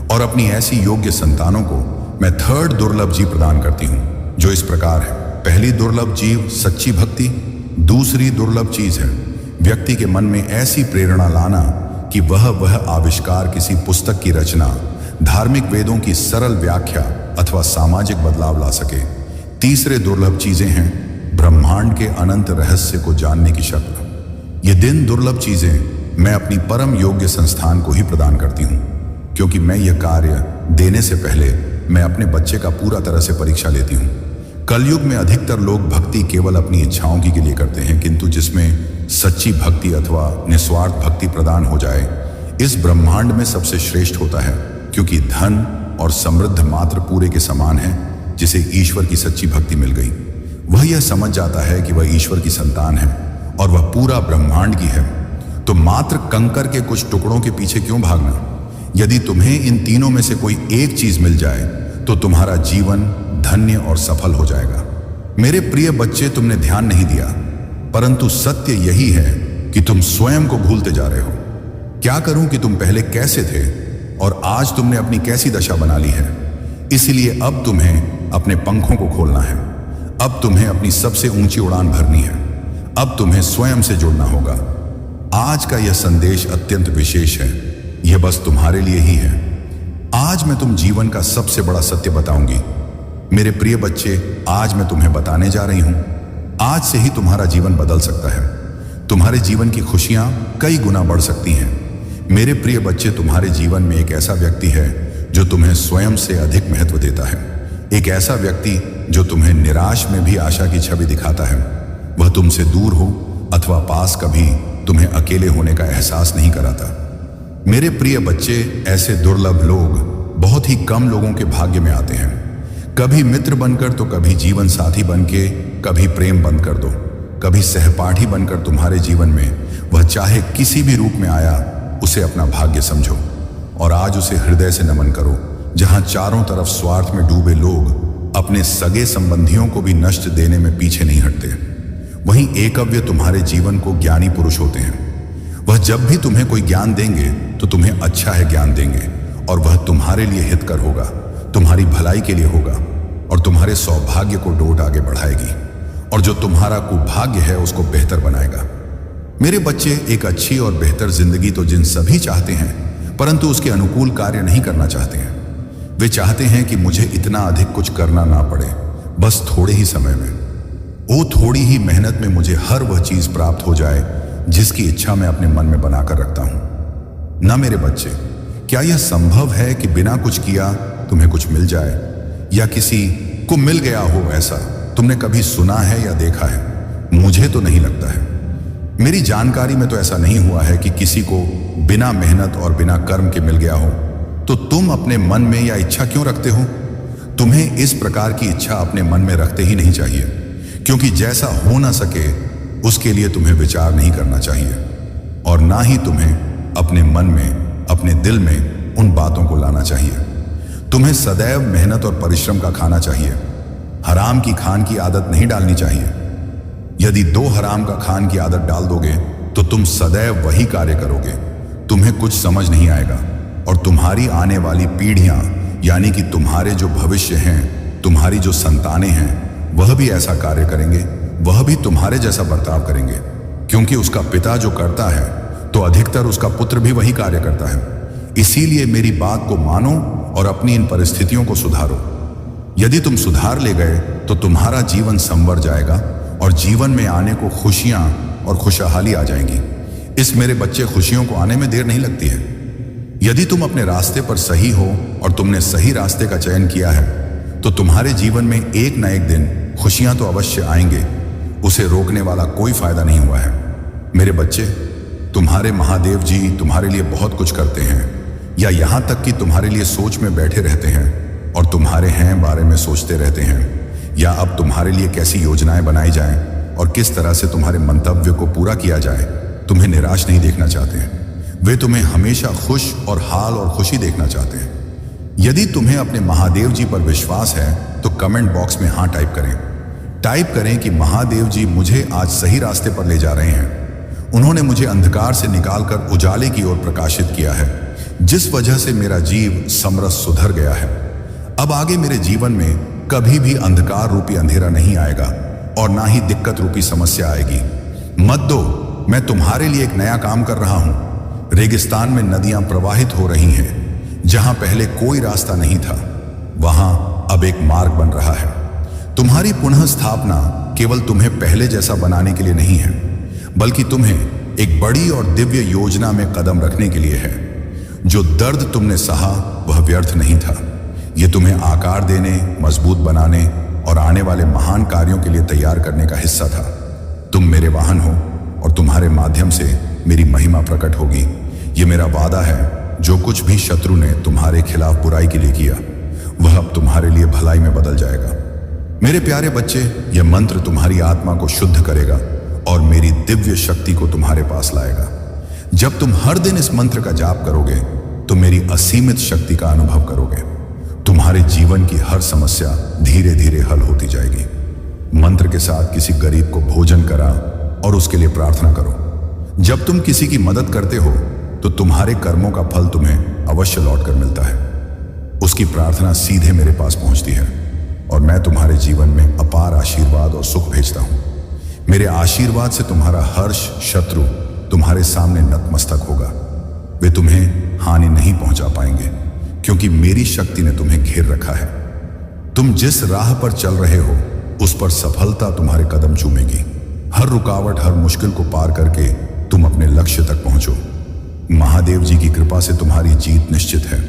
और अपनी ऐसी योग्य संतानों को मैं 3rd दुर्लभ जीव प्रदान करती हूं, जो इस प्रकार है। पहली दुर्लभ जीव सच्ची भक्ति। दूसरी दुर्लभ चीज है व्यक्ति के मन में ऐसी प्रेरणा लाना कि वह आविष्कार, किसी पुस्तक की रचना, धार्मिक वेदों की सरल व्याख्या अथवा सामाजिक बदलाव ला सके। तीसरे दुर्लभ चीजें हैं ब्रह्मांड के अनंत रहस्य को जानने की शक्ति। ये दिन दुर्लभ चीजें मैं अपनी परम योग्य संस्थान को ही प्रदान करती हूँ, क्योंकि मैं यह कार्य देने से पहले मैं अपने बच्चे का पूरा तरह से परीक्षा लेती हूँ। कलयुग में अधिकतर लोग भक्ति केवल अपनी इच्छाओं के लिए करते हैं, किंतु जिसमें सच्ची भक्ति अथवा निस्वार्थ भक्ति प्रदान हो जाए, इस ब्रह्मांड में सबसे श्रेष्ठ होता है। क्योंकि धन और समृद्ध मात्र पूरे के समान है। जिसे ईश्वर की सच्ची भक्ति मिल गई, वह यह समझ जाता है कि वह ईश्वर की संतान है और वह पूरा ब्रह्मांड की है। तो मात्र कंकर के कुछ टुकड़ों के पीछे क्यों भागना? यदि तुम्हें इन तीनों में से कोई एक चीज मिल जाए तो तुम्हारा जीवन धन्य और सफल हो जाएगा। मेरे प्रिय बच्चे, तुमने ध्यान नहीं दिया, परंतु सत्य यही है कि तुम स्वयं को भूलते जा रहे हो। क्या करूं कि तुम पहले कैसे थे और आज तुमने अपनी कैसी दशा बना ली है। इसलिए अब तुम्हें अपने पंखों को खोलना है। अब तुम्हें अपनी सबसे ऊंची उड़ान भरनी है। अब तुम्हें स्वयं से जुड़ना होगा। आज का यह संदेश अत्यंत विशेष है। यह बस तुम्हारे लिए ही है। आज मैं तुम जीवन का सबसे बड़ा सत्य बताऊंगी। मेरे प्रिय बच्चे, आज मैं तुम्हें बताने जा रही हूं। आज से ही तुम्हारा जीवन बदल सकता है। तुम्हारे जीवन की खुशियां कई गुना बढ़ सकती हैं। मेरे प्रिय बच्चे, तुम्हारे जीवन में एक ऐसा व्यक्ति है जो तुम्हें स्वयं से अधिक महत्व देता है। एक ऐसा व्यक्ति जो तुम्हें निराश में भी आशा की छवि दिखाता है। वह तुमसे दूर हो अथवा पास, कभी तुम्हें अकेले होने का एहसास नहीं कराता। मेरे प्रिय बच्चे, ऐसे दुर्लभ लोग बहुत ही कम लोगों के भाग्य में आते हैं। कभी मित्र बनकर तो कभी जीवन साथी बनके, कभी प्रेम बंद कर दो, कभी सहपाठी बनकर तुम्हारे जीवन में वह चाहे किसी भी रूप में आया, उसे अपना भाग्य समझो और आज उसे हृदय से नमन करो। जहां चारों तरफ स्वार्थ में डूबे लोग अपने सगे संबंधियों को भी नष्ट देने में पीछे नहीं हटते, वहीं एकव्य तुम्हारे जीवन को ज्ञानी पुरुष होते हैं। वह जब भी तुम्हें कोई ज्ञान देंगे तो तुम्हें अच्छा है ज्ञान देंगे और वह तुम्हारे लिए हितकर होगा, तुम्हारी भलाई के लिए होगा और तुम्हारे सौभाग्य को डोट आगे बढ़ाएगी और जो तुम्हारा कुभाग्य है उसको बेहतर बनाएगा। मेरे बच्चे, एक अच्छी और बेहतर जिंदगी तो जिन सभी चाहते हैं, परंतु उसके अनुकूल कार्य नहीं करना चाहते हैं। वे चाहते हैं कि मुझे इतना अधिक कुछ करना ना पड़े, बस थोड़े ही समय में, वो थोड़ी ही मेहनत में मुझे हर वह चीज प्राप्त हो जाए जिसकी इच्छा मैं अपने मन में बनाकर रखता हूं। ना मेरे बच्चे, क्या यह संभव है कि बिना कुछ किया तुम्हें कुछ मिल जाए या किसी को मिल गया हो? ऐसा तुमने कभी सुना है या देखा है? मुझे तो नहीं लगता है। मेरी जानकारी में तो ऐसा नहीं हुआ है कि किसी को बिना मेहनत और बिना कर्म के मिल गया हो। तो तुम अपने मन में यह इच्छा क्यों रखते हो? तुम्हें इस प्रकार की इच्छा अपने मन में रखते ही नहीं चाहिए, क्योंकि जैसा हो ना सके उसके लिए तुम्हें विचार नहीं करना चाहिए और ना ही तुम्हें अपने मन में, अपने दिल में उन बातों को लाना चाहिए। तुम्हें सदैव मेहनत और परिश्रम का खाना चाहिए। हराम की खान की आदत नहीं डालनी चाहिए। यदि 2 हराम का खान की आदत डाल दोगे तो तुम सदैव वही कार्य करोगे। तुम्हें कुछ समझ नहीं आएगा और तुम्हारी आने वाली पीढ़ियां, यानी कि तुम्हारे जो भविष्य हैं, तुम्हारी जो संतानें हैं, वह भी ऐसा कार्य करेंगे, वह भी तुम्हारे जैसा बर्ताव करेंगे। क्योंकि उसका पिता जो करता है तो अधिकतर उसका पुत्र भी वही कार्य करता है। इसीलिए मेरी बात को मानो और अपनी इन परिस्थितियों को सुधारो। यदि तुम सुधार ले गए तो तुम्हारा जीवन संवर जाएगा और जीवन में आने को खुशियां और खुशहाली आ जाएंगी। इस मेरे बच्चे, खुशियों को आने में देर नहीं लगती है। यदि तुम अपने रास्ते पर सही हो और तुमने सही रास्ते का चयन किया है तो तुम्हारे जीवन में एक न एक दिन खुशियां तो अवश्य आएंगे। उसे रोकने वाला कोई फायदा नहीं हुआ है। मेरे बच्चे, तुम्हारे महादेव जी तुम्हारे लिए बहुत कुछ करते हैं, या यहां तक कि तुम्हारे लिए सोच में बैठे रहते हैं और तुम्हारे हैं बारे में सोचते रहते हैं, या अब तुम्हारे लिए कैसी योजनाएं बनाई जाएं और किस तरह से तुम्हारे मंतव्य को पूरा किया जाए। तुम्हें निराश नहीं देखना चाहते हैं, वे तुम्हें हमेशा खुश और हाल और खुशी देखना चाहते हैं। यदि तुम्हें अपने महादेव जी पर विश्वास है तो कमेंट बॉक्स में हाँ टाइप करें कि महादेव जी मुझे आज सही रास्ते पर ले जा रहे हैं। उन्होंने मुझे अंधकार से निकालकर उजाले की ओर प्रकाशित किया है, जिस वजह से मेरा जीव समरस सुधर गया है। अब आगे मेरे जीवन में कभी भी अंधकार रूपी अंधेरा नहीं आएगा और ना ही दिक्कत रूपी समस्या आएगी। मत दो, मैं तुम्हारे लिए एक नया काम कर रहा हूं। रेगिस्तान में नदियां प्रवाहित हो रही हैं। जहां पहले कोई रास्ता नहीं था, वहां अब एक मार्ग बन रहा है। तुम्हारी पुनः स्थापना केवल तुम्हें पहले जैसा बनाने के लिए नहीं है, बल्कि तुम्हें एक बड़ी और दिव्य योजना में कदम रखने के लिए है। जो दर्द तुमने सहा वह व्यर्थ नहीं था। यह तुम्हें आकार देने, मजबूत बनाने और आने वाले महान कार्यों के लिए तैयार करने का हिस्सा था। तुम मेरे वाहन हो और तुम्हारे माध्यम से मेरी महिमा प्रकट होगी। ये मेरा वादा है, जो कुछ भी शत्रु ने तुम्हारे खिलाफ बुराई के लिए किया वह अब तुम्हारे लिए भलाई में बदल जाएगा। मेरे प्यारे बच्चे, यह मंत्र तुम्हारी आत्मा को शुद्ध करेगा और मेरी दिव्य शक्ति को तुम्हारे पास लाएगा। जब तुम हर दिन इस मंत्र का जाप करोगे तो मेरी असीमित शक्ति का अनुभव करोगे। तुम्हारे जीवन की हर समस्या धीरे धीरे हल होती जाएगी। मंत्र के साथ किसी गरीब को भोजन करा और उसके लिए प्रार्थना करो। जब तुम किसी की मदद करते हो तो तुम्हारे कर्मों का फल तुम्हें अवश्य लौटकर मिलता है। उसकी प्रार्थना सीधे मेरे पास पहुंचती है और मैं तुम्हारे जीवन में अपार आशीर्वाद और सुख भेजता हूं। मेरे आशीर्वाद से तुम्हारा हर्ष शत्रु तुम्हारे सामने नतमस्तक होगा। वे तुम्हें हानि नहीं पहुंचा पाएंगे, क्योंकि मेरी शक्ति ने तुम्हें घेर रखा है। तुम जिस राह पर चल रहे हो उस पर सफलता तुम्हारे कदम चूमेगी। हर रुकावट, हर मुश्किल को पार करके तुम अपने लक्ष्य तक पहुंचो। महादेव जी की कृपा से तुम्हारी जीत निश्चित है।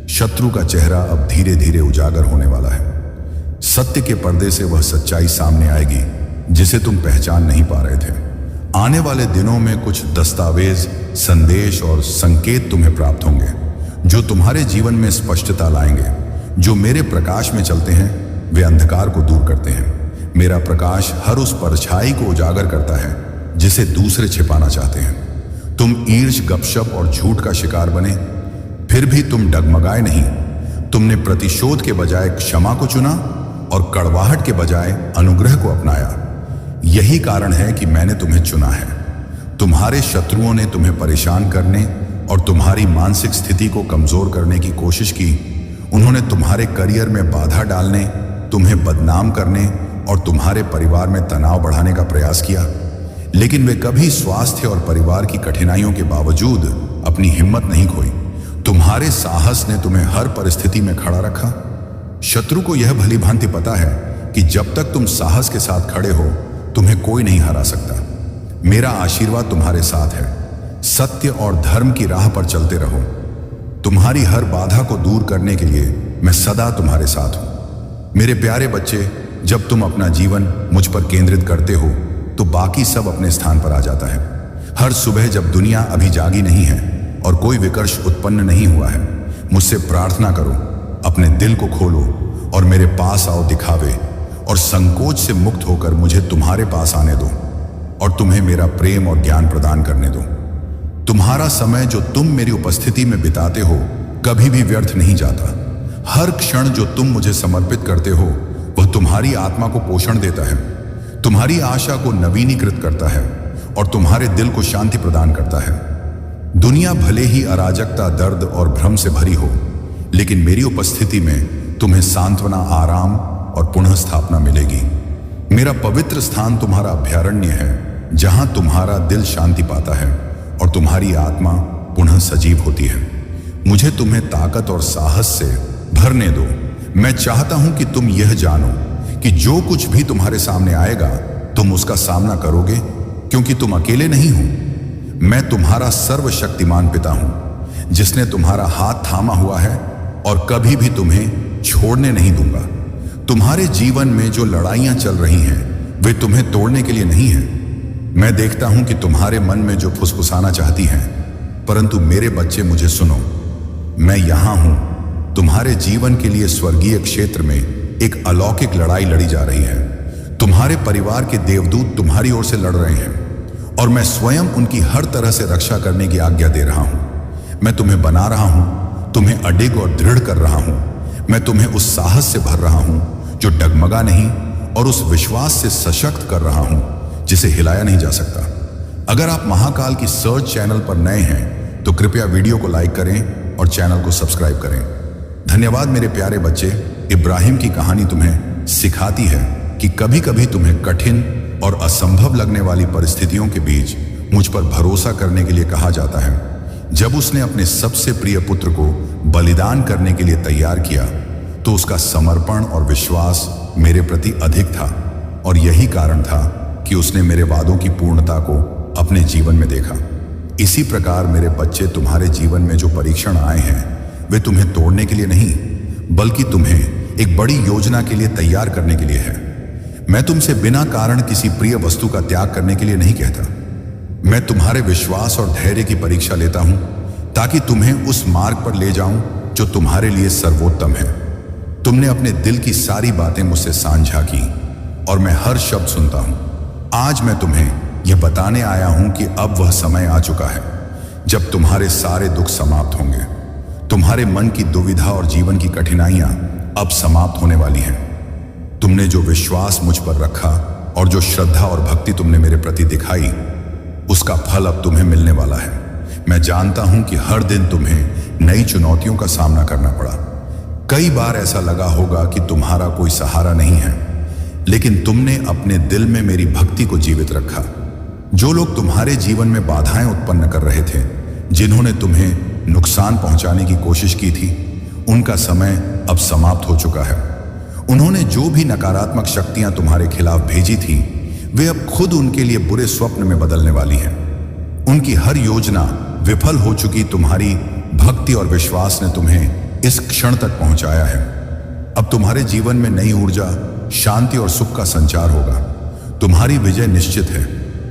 शत्रु का चेहरा अब धीरे धीरे उजागर होने वाला है। सत्य के पर्दे से वह सच्चाई सामने आएगी जिसे तुम पहचान नहीं पा रहे थे। आने वाले दिनों में कुछ दस्तावेज, संदेश और संकेत तुम्हें प्राप्त होंगे जो तुम्हारे जीवन में स्पष्टता लाएंगे। जो मेरे प्रकाश में चलते हैं वे अंधकार को दूर करते हैं। मेरा प्रकाश हर उस परछाई को उजागर करता है जिसे दूसरे छिपाना चाहते हैं। तुम ईर्ष्या, गपशप और झूठ का शिकार बने, फिर भी तुम डगमगाए नहीं। तुमने प्रतिशोध के बजाय क्षमा को चुना और कड़वाहट के बजाय अनुग्रह को अपनाया। यही कारण है कि मैंने तुम्हें चुना है। तुम्हारे शत्रुओं ने तुम्हें परेशान करने और तुम्हारी मानसिक स्थिति को कमजोर करने की कोशिश की। उन्होंने तुम्हारे करियर में बाधा डालने, तुम्हें बदनाम करने और तुम्हारे परिवार में तनाव बढ़ाने का प्रयास किया, लेकिन वे कभी स्वास्थ्य और परिवार की कठिनाइयों के बावजूद अपनी हिम्मत नहीं खोई। तुम्हारे साहस ने तुम्हें हर परिस्थिति में खड़ा रखा। शत्रु को यह भली भांति पता है कि जब तक तुम साहस के साथ खड़े हो तुम्हें कोई नहीं हरा सकता। मेरा आशीर्वाद तुम्हारे साथ है। सत्य और धर्म की राह पर चलते रहो। तुम्हारी हर बाधा को दूर करने के लिए मैं सदा तुम्हारे साथ हूं। मेरे प्यारे बच्चे, जब तुम अपना जीवन मुझ पर केंद्रित करते हो तो बाकी सब अपने स्थान पर आ जाता है। हर सुबह जब दुनिया अभी जागी नहीं है और कोई विकर्ष उत्पन्न नहीं हुआ है, मुझसे प्रार्थना करो, अपने दिल को खोलो और मेरे पास आओ दिखावे और संकोच से मुक्त होकर मुझे तुम्हारे पास आने दो और तुम्हें मेरा प्रेम और ज्ञान प्रदान करने दो। तुम्हारा समय जो तुम मेरी उपस्थिति में बिताते हो कभी भी व्यर्थ नहीं जाता। हर क्षण जो तुम मुझे समर्पित करते हो वह तुम्हारी आत्मा को पोषण देता है, तुम्हारी आशा को नवीनीकृत करता है और तुम्हारे दिल को शांति प्रदान करता है। दुनिया भले ही अराजकता, दर्द और भ्रम से भरी हो, लेकिन मेरी उपस्थिति में तुम्हें सांत्वना, आराम और पुनः स्थापना मिलेगी। मेरा पवित्र स्थान तुम्हारा अभयारण्य है, जहां तुम्हारा दिल शांति पाता है और तुम्हारी आत्मा पुनः सजीव होती है। मुझे तुम्हें ताकत और साहस से भरने दो। मैं चाहता हूं कि तुम यह जानो कि जो कुछ भी तुम्हारे सामने आएगा तुम उसका सामना करोगे, क्योंकि तुम अकेले नहीं हो। मैं तुम्हारा सर्वशक्तिमान पिता हूं, जिसने तुम्हारा हाथ थामा हुआ है और कभी भी तुम्हें छोड़ने नहीं दूंगा। तुम्हारे जीवन में जो लड़ाइयां चल रही हैं वे तुम्हें तोड़ने के लिए नहीं हैं। मैं देखता हूं कि तुम्हारे मन में जो फुसफुसाना चाहती हैं, परंतु मेरे बच्चे मुझे सुनो, मैं यहां हूं। तुम्हारे जीवन के लिए स्वर्गीय क्षेत्र में एक अलौकिक लड़ाई लड़ी जा रही है। तुम्हारे परिवार के देवदूत तुम्हारी ओर से लड़ रहे हैं और मैं स्वयं उनकी हर तरह से रक्षा करने की आज्ञा दे रहा हूं। मैं तुम्हें बना रहा हूं, तुम्हें अडिग और दृढ़ कर रहा हूं। मैं तुम्हें उस साहस से भर रहा हूं जो डगमगा नहीं और उस विश्वास से सशक्त कर रहा हूं जिसे हिलाया नहीं जा सकता। अगर आप महाकाल की सर्च चैनल पर नए हैं तो कृपया वीडियो को लाइक करें और चैनल को सब्सक्राइब करें। धन्यवाद मेरे प्यारे बच्चे। इब्राहिम की कहानी तुम्हें सिखाती है कि कभी कभी तुम्हें कठिन और असंभव लगने वाली परिस्थितियों के बीच मुझ पर भरोसा करने के लिए कहा जाता है। जब उसने अपने सबसे प्रिय पुत्र को बलिदान करने के लिए तैयार किया तो उसका समर्पण और विश्वास मेरे प्रति अधिक था, और यही कारण था कि उसने मेरे वादों की पूर्णता को अपने जीवन में देखा। इसी प्रकार मेरे बच्चे, तुम्हारे जीवन में जो परीक्षण आए हैं वे तुम्हें तोड़ने के लिए नहीं, बल्कि तुम्हें एक बड़ी योजना के लिए तैयार करने के लिए है। मैं तुमसे बिना कारण किसी प्रिय वस्तु का त्याग करने के लिए नहीं कहता। मैं तुम्हारे विश्वास और धैर्य की परीक्षा लेता हूं ताकि तुम्हें उस मार्ग पर ले जाऊं जो तुम्हारे लिए सर्वोत्तम है। तुमने अपने दिल की सारी बातें मुझसे साझा की और मैं हर शब्द सुनता हूं। आज मैं तुम्हें यह बताने आया हूं कि अब वह समय आ चुका है जब तुम्हारे सारे दुख समाप्त होंगे। तुम्हारे मन की दुविधा और जीवन की कठिनाइयां अब समाप्त होने वाली हैं। तुमने जो विश्वास मुझ पर रखा और जो श्रद्धा और भक्ति तुमने मेरे प्रति दिखाई, उसका फल अब तुम्हें मिलने वाला है। मैं जानता हूं कि हर दिन तुम्हें नई चुनौतियों का सामना करना पड़ा। कई बार ऐसा लगा होगा कि तुम्हारा कोई सहारा नहीं है, लेकिन तुमने अपने दिल में मेरी भक्ति को जीवित रखा। जो लोग तुम्हारे जीवन में बाधाएं उत्पन्न कर रहे थे, जिन्होंने तुम्हें नुकसान पहुंचाने की कोशिश की थी, उनका समय अब समाप्त हो चुका है। उन्होंने जो भी नकारात्मक शक्तियां तुम्हारे खिलाफ भेजी थी, वे अब खुद उनके लिए बुरे स्वप्न में बदलने वाली हैं। उनकी हर योजना विफल हो चुकी तुम्हारी भक्ति और विश्वास ने तुम्हें इस क्षण तक पहुंचाया है। अब तुम्हारे जीवन में नई ऊर्जा, शांति और सुख का संचार होगा। तुम्हारी विजय निश्चित है।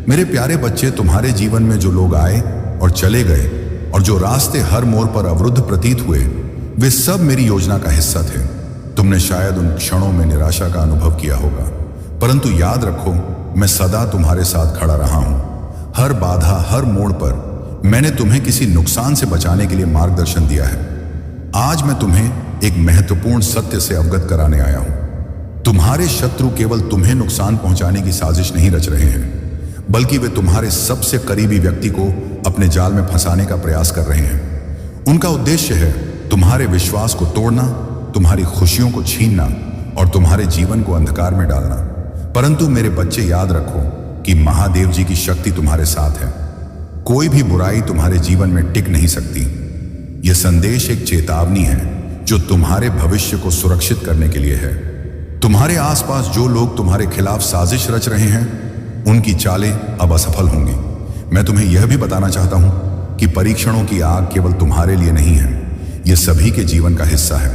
मेरे प्यारे बच्चे, तुम्हारे जीवन में जो लोग आए और चले गए और जो रास्ते हर मोड़ पर अवरुद्ध प्रतीत हुए, वे सब मेरी योजना का हिस्सा थे। तुमने शायद उन क्षणों में निराशा का अनुभव किया होगा, परंतु याद रखो, मैं सदा तुम्हारे साथ खड़ा रहा हूं। हर बाधा, हर मोड़ पर मैंने तुम्हें किसी नुकसान से बचाने के लिए मार्गदर्शन दिया है। आज मैं तुम्हें एक महत्वपूर्ण सत्य से अवगत कराने आया हूं। तुम्हारे शत्रु केवल तुम्हें नुकसान पहुंचाने की साजिश नहीं रच रहे हैं, बल्कि वे तुम्हारे सबसे करीबी व्यक्ति को अपने जाल में फंसाने का प्रयास कर रहे हैं। उनका उद्देश्य है तुम्हारे विश्वास को तोड़ना, तुम्हारी खुशियों को छीनना और तुम्हारे जीवन को अंधकार में डालना। परंतु मेरे बच्चे, याद रखो कि महादेव जी की शक्ति तुम्हारे साथ है। कोई भी बुराई तुम्हारे जीवन में टिक नहीं सकती। यह संदेश एक चेतावनी है जो तुम्हारे भविष्य को सुरक्षित करने के लिए है। तुम्हारे आसपास जो लोग तुम्हारे खिलाफ साजिश रच रहे हैं, उनकी चालें अब असफल होंगी। मैं तुम्हें यह भी बताना चाहता हूं कि परीक्षणों की आग केवल तुम्हारे लिए नहीं है, यह सभी के जीवन का हिस्सा है।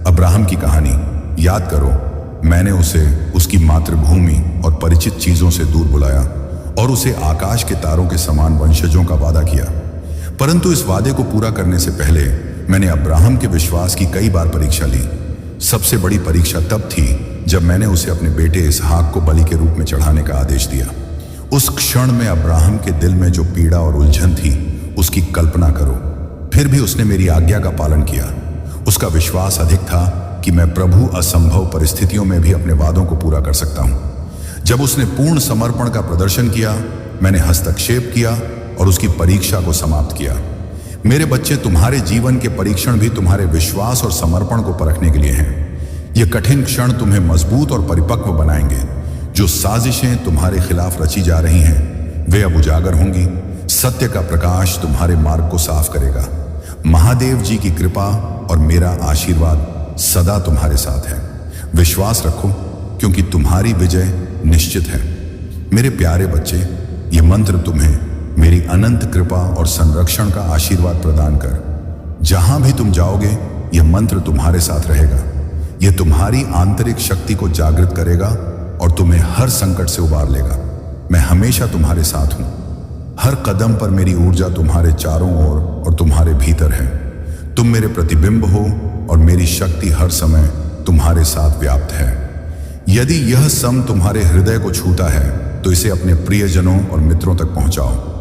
अब्राहम की कहानी याद करो। मैंने उसे उसकी मातृभूमि और परिचित चीजों से दूर बुलाया और उसे आकाश के तारों के समान वंशजों का वादा किया। परंतु इस वादे को पूरा करने से पहले मैंने अब्राहम के विश्वास की कई बार परीक्षा ली। सबसे बड़ी परीक्षा तब थी जब मैंने उसे अपने बेटे इसहाक को बलि के रूप में चढ़ाने का आदेश दिया। उस क्षण में अब्राहम के दिल में जो पीड़ा और उलझन थी, उसकी कल्पना करो। फिर भी उसने मेरी आज्ञा का पालन किया। उसका विश्वास अधिक था कि मैं प्रभु असंभव परिस्थितियों में भी अपने वादों को पूरा कर सकता हूं। जब उसने पूर्ण समर्पण का प्रदर्शन किया, मैंने हस्तक्षेप किया और उसकी परीक्षा को समाप्त किया। मेरे बच्चे, तुम्हारे जीवन के परीक्षण भी तुम्हारे विश्वास और समर्पण को परखने के लिए हैं। ये कठिन क्षण तुम्हें मजबूत और परिपक्व बनाएंगे। जो साजिशें तुम्हारे खिलाफ रची जा रही हैं, वे अब उजागर होंगी। सत्य का प्रकाश तुम्हारे मार्ग को साफ करेगा। महादेव जी की कृपा और मेरा आशीर्वाद सदा तुम्हारे साथ है। विश्वास रखो, क्योंकि तुम्हारी विजय निश्चित है। मेरे प्यारे बच्चे, ये मंत्र तुम्हें मेरी अनंत कृपा और संरक्षण का आशीर्वाद प्रदान कर। जहां भी तुम जाओगे, यह मंत्र तुम्हारे साथ रहेगा। यह तुम्हारी आंतरिक शक्ति को जागृत करेगा और तुम्हें हर संकट से उबार लेगा। मैं हमेशा तुम्हारे साथ हूं। हर कदम पर मेरी ऊर्जा तुम्हारे चारों ओर और तुम्हारे भीतर है। तुम मेरे प्रतिबिंब हो और मेरी शक्ति हर समय तुम्हारे साथ व्याप्त है। यदि यह सम तुम्हारे हृदय को छूता है, तो इसे अपने प्रियजनों और मित्रों तक पहुंचाओ।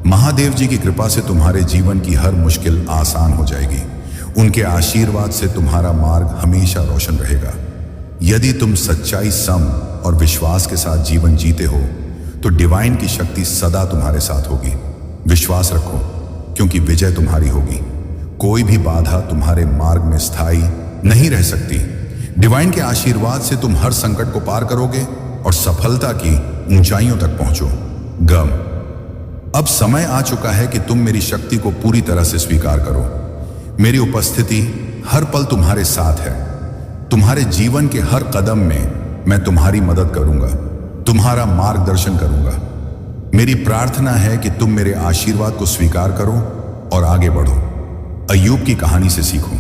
महादेव जी की कृपा से तुम्हारे जीवन की हर मुश्किल आसान हो जाएगी। उनके आशीर्वाद से तुम्हारा मार्ग हमेशा रोशन रहेगा। यदि तुम सच्चाई, सम और विश्वास के साथ जीवन जीते हो, तो डिवाइन की शक्ति सदा तुम्हारे साथ होगी। विश्वास रखो, क्योंकि विजय तुम्हारी होगी। कोई भी बाधा तुम्हारे मार्ग में स्थायी नहीं रह सकती। डिवाइन के आशीर्वाद से तुम हर संकट को पार करोगे और सफलता की ऊंचाइयों तक पहुंचो। गम, अब समय आ चुका है कि तुम मेरी शक्ति को पूरी तरह से स्वीकार करो। मेरी उपस्थिति हर पल तुम्हारे साथ है। तुम्हारे जीवन के हर कदम में मैं तुम्हारी मदद करूंगा, तुम्हारा मार्गदर्शन करूंगा। मेरी प्रार्थना है कि तुम मेरे आशीर्वाद को स्वीकार करो और आगे बढ़ो। अय्यूब की कहानी से सीखो।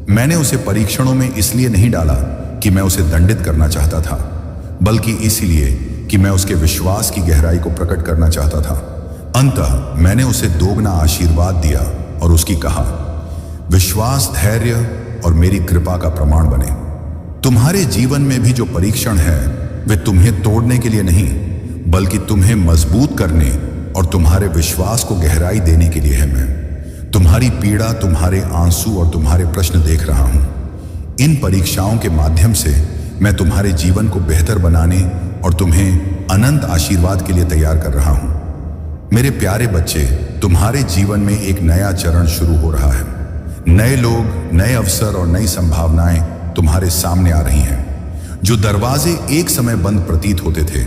मैंने उसे परीक्षणों में इसलिए नहीं डाला कि मैं उसे दंडित करना चाहता था, बल्कि इसलिए कि मैं उसके विश्वास की गहराई को प्रकट करना चाहता था। अंततः मैंने उसे दोगुना आशीर्वाद दिया और उसकी कहा, विश्वास, धैर्य और मेरी कृपा का प्रमाण बने। तुम्हारे जीवन में भी जो परीक्षण है वे तुम्हें तोड़ने के लिए नहीं, बल्कि तुम्हें मजबूत करने और तुम्हारे विश्वास को गहराई देने के लिए है। मैं तुम्हारी पीड़ा, तुम्हारे आंसू और तुम्हारे प्रश्न देख रहा हूं। इन परीक्षाओं के माध्यम से मैं तुम्हारे जीवन को बेहतर बनाने और तुम्हें अनंत आशीर्वाद के लिए तैयार कर रहा हूं। मेरे प्यारे बच्चे, तुम्हारे जीवन में एक नया चरण शुरू हो रहा है। नए लोग, नए अवसर और नई संभावनाएं तुम्हारे सामने आ रही हैं। जो दरवाजे एक समय बंद प्रतीत होते थे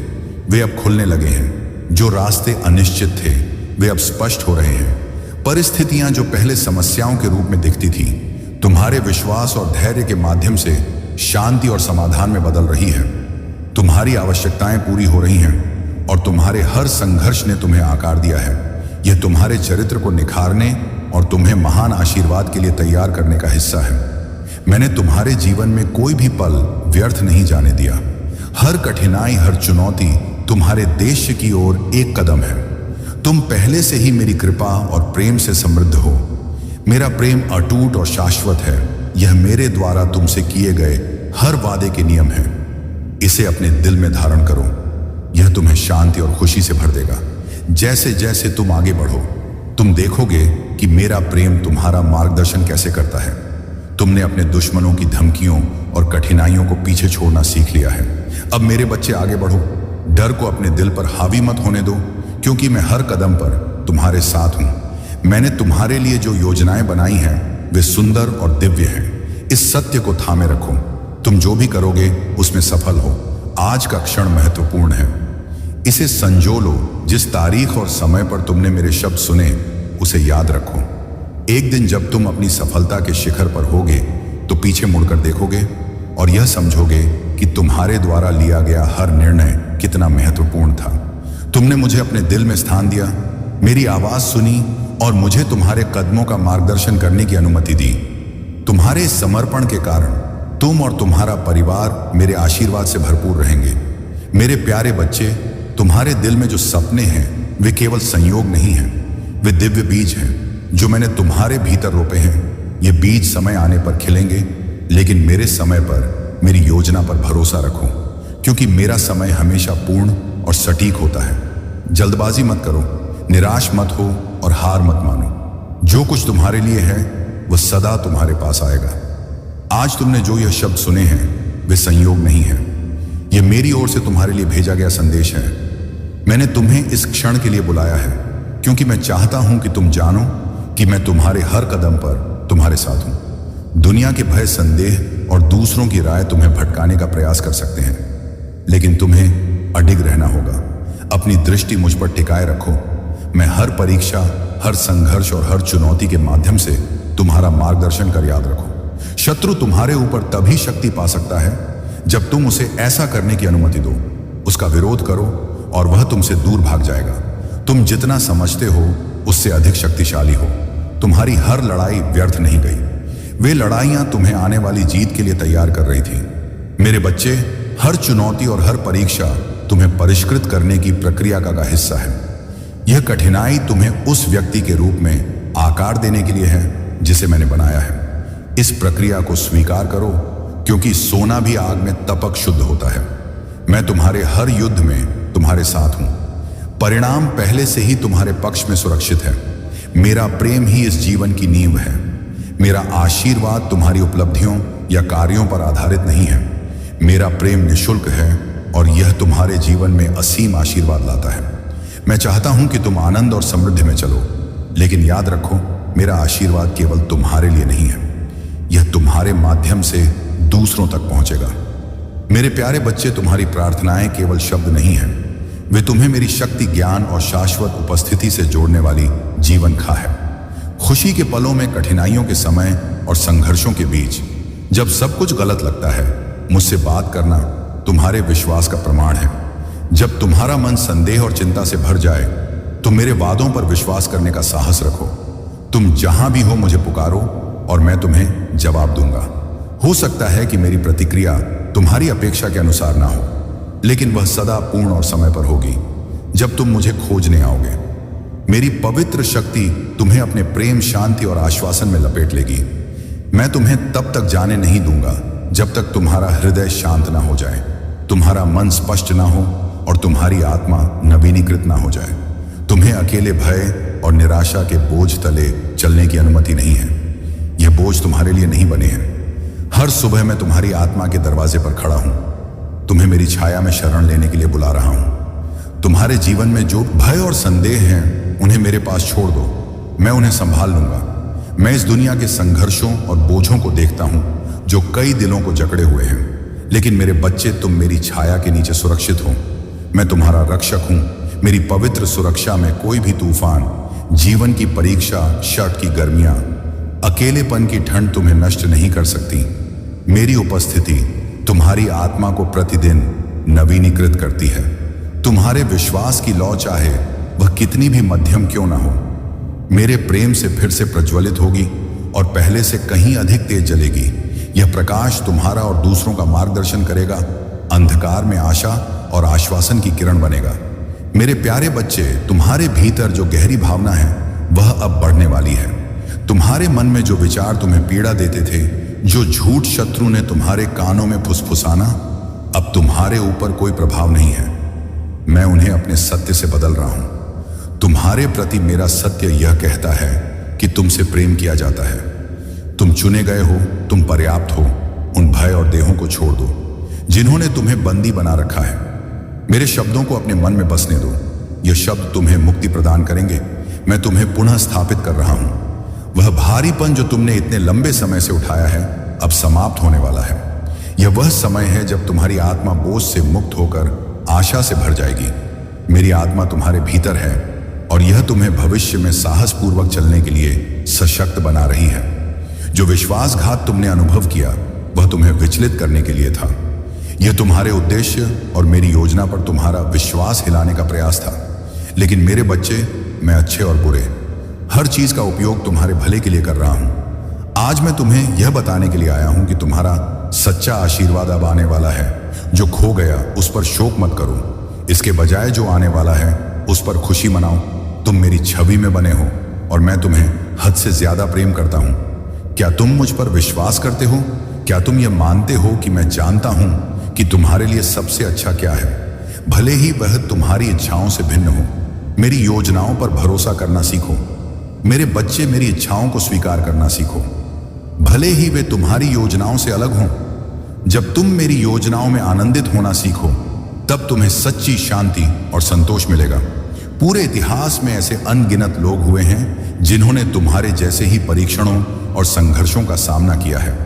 वे अब खुलने लगे हैं। जो रास्ते अनिश्चित थे वे अब स्पष्ट हो रहे हैं। परिस्थितियां जो पहले समस्याओं के रूप में दिखती थी, तुम्हारे विश्वास और धैर्य के माध्यम से शांति और समाधान में बदल रही है। तुम्हारी आवश्यकताएं पूरी हो रही हैं और तुम्हारे हर संघर्ष ने तुम्हें आकार दिया है। यह तुम्हारे चरित्र को निखारने और तुम्हें महान आशीर्वाद के लिए तैयार करने का हिस्सा है। मैंने तुम्हारे जीवन में कोई भी पल व्यर्थ नहीं जाने दिया। हर कठिनाई, हर चुनौती तुम्हारे उद्देश्य की ओर एक कदम है। तुम पहले से ही मेरी कृपा और प्रेम से समृद्ध हो। मेरा प्रेम अटूट और शाश्वत है। यह मेरे द्वारा तुमसे किए गए हर वादे के नियम है। इसे अपने दिल में धारण करो। यह तुम्हें शांति और खुशी से भर देगा। जैसे जैसे तुम आगे बढ़ो, तुम देखोगे कि मेरा प्रेम तुम्हारा मार्गदर्शन कैसे करता है। तुमने अपने दुश्मनों की धमकियों और कठिनाइयों को पीछे छोड़ना सीख लिया है। अब मेरे बच्चे, आगे बढ़ो। डर को अपने दिल पर हावी मत होने दो, क्योंकि मैं हर कदम पर तुम्हारे साथ हूं। मैंने तुम्हारे लिए जो योजनाएं बनाई हैं वे सुंदर और दिव्य हैं। इस सत्य को थामे रखो। तुम जो भी करोगे उसमें सफल हो। आज का क्षण महत्वपूर्ण है। इसे संजो लो। जिस तारीख और समय पर तुमने मेरे शब्द सुने उसे याद रखो। एक दिन जब तुम अपनी सफलता के शिखर पर होगे तो पीछे मुड़कर देखोगे और यह समझोगे कि तुम्हारे द्वारा लिया गया हर निर्णय कितना महत्वपूर्ण था। तुमने मुझे अपने दिल में स्थान दिया, मेरी आवाज सुनी और मुझे तुम्हारे कदमों का मार्गदर्शन करने की अनुमति दी। तुम्हारे समर्पण के कारण तुम और तुम्हारा परिवार मेरे आशीर्वाद से भरपूर रहेंगे। मेरे प्यारे बच्चे, तुम्हारे दिल में जो सपने हैं वे केवल संयोग नहीं हैं, वे दिव्य बीज हैं जो मैंने तुम्हारे भीतर रोपे हैं। ये बीज समय आने पर खिलेंगे, लेकिन मेरे समय पर, मेरी योजना पर भरोसा रखो, क्योंकि मेरा समय हमेशा पूर्ण और सटीक होता है। जल्दबाजी मत करो, निराश मत हो और हार मत मानो। जो कुछ तुम्हारे लिए है वह सदा तुम्हारे पास आएगा। आज तुमने जो यह शब्द सुने हैं वे संयोग नहीं है। यह मेरी ओर से तुम्हारे लिए भेजा गया संदेश है। मैंने तुम्हें इस क्षण के लिए बुलाया है, क्योंकि मैं चाहता हूं कि तुम जानो कि मैं तुम्हारे हर कदम पर तुम्हारे साथ हूं। दुनिया के भय, संदेह और दूसरों की राय तुम्हें भटकाने का प्रयास कर सकते हैं, लेकिन तुम्हें अडिग रहना होगा। अपनी दृष्टि मुझ पर टिकाए रखो। मैं हर परीक्षा, हर संघर्ष और हर चुनौती के माध्यम से तुम्हारा मार्गदर्शन कर। याद रखो, शत्रु तुम्हारे ऊपर तभी शक्ति पा सकता है जब तुम उसे ऐसा करने की अनुमति दो। उसका विरोध करो और वह तुमसे दूर भाग जाएगा। तुम जितना समझते हो उससे अधिक शक्तिशाली हो। तुम्हारी हर लड़ाई व्यर्थ नहीं गई। वे लड़ाइयां तुम्हें आने वाली जीत के लिए तैयार कर रही थी। मेरे बच्चे, हर चुनौती और हर परीक्षा तुम्हें परिष्कृत करने की प्रक्रिया का हिस्सा है। यह कठिनाई तुम्हें उस व्यक्ति के रूप में आकार देने के लिए है जिसे मैंने बनाया है। इस प्रक्रिया को स्वीकार करो, क्योंकि सोना भी आग में तपक शुद्ध होता है। मैं तुम्हारे हर युद्ध में तुम्हारे साथ हूं। परिणाम पहले से ही तुम्हारे पक्ष में सुरक्षित है। मेरा प्रेम ही इस जीवन की नींव है। मेरा आशीर्वाद तुम्हारी उपलब्धियों या कार्यों पर आधारित नहीं है। मेरा प्रेम निःशुल्क है और यह तुम्हारे जीवन में असीम आशीर्वाद लाता है। मैं चाहता हूं कि तुम आनंद और समृद्धि में चलो, लेकिन याद रखो, मेरा आशीर्वाद केवल तुम्हारे लिए नहीं है, यह तुम्हारे माध्यम से दूसरों तक पहुंचेगा। मेरे प्यारे बच्चे, तुम्हारी प्रार्थनाएं केवल शब्द नहीं हैं, वे तुम्हें मेरी शक्ति, ज्ञान और शाश्वत उपस्थिति से जोड़ने वाली जीवन खा है। खुशी के पलों में, कठिनाइयों के समय और संघर्षों के बीच, जब सब कुछ गलत लगता है, मुझसे बात करना तुम्हारे विश्वास का प्रमाण है। जब तुम्हारा मन संदेह और चिंता से भर जाए तो मेरे वादों पर विश्वास करने का साहस रखो। तुम जहां भी हो मुझे पुकारो और मैं तुम्हें जवाब दूंगा। हो सकता है कि मेरी प्रतिक्रिया तुम्हारी अपेक्षा के अनुसार ना हो, लेकिन वह सदा पूर्ण और समय पर होगी जब तुम मुझे खोजने आओगे। मेरी पवित्र शक्ति तुम्हें अपने प्रेम, शांति और आश्वासन में लपेट लेगी। मैं तुम्हें तब तक जाने नहीं दूंगा जब तक तुम्हारा हृदय शांत ना हो जाए, तुम्हारा मन स्पष्ट ना हो और तुम्हारी आत्मा नवीनीकृत ना हो जाए। तुम्हें अकेले भय और निराशा के बोझ तले चलने की अनुमति नहीं है। यह बोझ तुम्हारे लिए नहीं बने हैं। हर सुबह मैं तुम्हारी आत्मा के दरवाजे पर खड़ा हूं, तुम्हें मेरी छाया में शरण लेने के लिए बुला रहा हूं। तुम्हारे जीवन में जो भय और संदेह हैं उन्हें मेरे पास छोड़ दो, मैं उन्हें संभाल लूंगा। मैं इस दुनिया के संघर्षों और बोझों को देखता हूं जो कई दिलों को जकड़े हुए हैं, लेकिन मेरे बच्चे, तुम मेरी छाया के नीचे सुरक्षित हो। मैं तुम्हारा रक्षक हूं। मेरी पवित्र सुरक्षा में कोई भी तूफान, जीवन की परीक्षा, शर्ट की गर्मियां, अकेलेपन की ठंड तुम्हें नष्ट नहीं कर सकती। मेरी उपस्थिति तुम्हारी आत्मा को प्रतिदिन नवीनीकृत करती है। तुम्हारे विश्वास की लौ चाहे वह कितनी भी मध्यम क्यों ना हो, मेरे प्रेम से फिर से प्रज्वलित होगी और पहले से कहीं अधिक तेज जलेगी। यह प्रकाश तुम्हारा और दूसरों का मार्गदर्शन करेगा, अंधकार में आशा और आश्वासन की किरण बनेगा। मेरे प्यारे बच्चे, तुम्हारे भीतर जो गहरी भावना है वह अब बढ़ने वाली है। तुम्हारे मन में जो विचार तुम्हें पीड़ा देते थे, जो झूठ शत्रु ने तुम्हारे कानों में फुसफुसाना, अब तुम्हारे ऊपर कोई प्रभाव नहीं है। मैं उन्हें अपने सत्य से बदल रहा हूं। तुम्हारे प्रति मेरा सत्य यह कहता है कि तुमसे प्रेम किया जाता है। तुम चुने गए हो, तुम पर्याप्त हो। उन भय और देहों को छोड़ दो जिन्होंने तुम्हें बंदी बना रखा है। मेरे शब्दों को अपने मन में बसने दो। ये शब्द तुम्हें मुक्ति प्रदान करेंगे। मैं तुम्हें पुनः स्थापित कर रहा हूं। वह भारीपन जो तुमने इतने लंबे समय से उठाया है अब समाप्त होने वाला है। यह वह समय है जब तुम्हारी आत्मा बोझ से मुक्त होकर आशा से भर जाएगी। मेरी आत्मा तुम्हारे भीतर है और यह तुम्हें भविष्य में साहसपूर्वक चलने के लिए सशक्त बना रही है। जो विश्वासघात तुमने अनुभव किया वह तुम्हें विचलित करने के लिए था। यह तुम्हारे उद्देश्य और मेरी योजना पर तुम्हारा विश्वास हिलाने का प्रयास था। लेकिन मेरे बच्चे, मैं अच्छे और बुरे हर चीज का उपयोग तुम्हारे भले के लिए कर रहा हूं। आज मैं तुम्हें यह बताने के लिए आया हूं कि तुम्हारा सच्चा आशीर्वाद अब आने वाला है। जो खो गया उस पर शोक मत करो, इसके बजाय जो आने वाला है उस पर खुशी मनाओ। तुम मेरी छवि में बने हो और मैं तुम्हें हद से ज्यादा प्रेम करता हूं। क्या तुम मुझ पर विश्वास करते हो? क्या तुम यह मानते हो कि मैं जानता हूं कि तुम्हारे लिए सबसे अच्छा क्या है, भले ही वह तुम्हारी इच्छाओं से भिन्न हो? मेरी योजनाओं पर भरोसा करना सीखो। मेरे बच्चे, मेरी इच्छाओं को स्वीकार करना सीखो, भले ही वे तुम्हारी योजनाओं से अलग हों। जब तुम मेरी योजनाओं में आनंदित होना सीखो, तब तुम्हें सच्ची शांति और संतोष मिलेगा। पूरे इतिहास में ऐसे अनगिनत लोग हुए हैं जिन्होंने तुम्हारे जैसे ही परीक्षणों और संघर्षों का सामना किया है,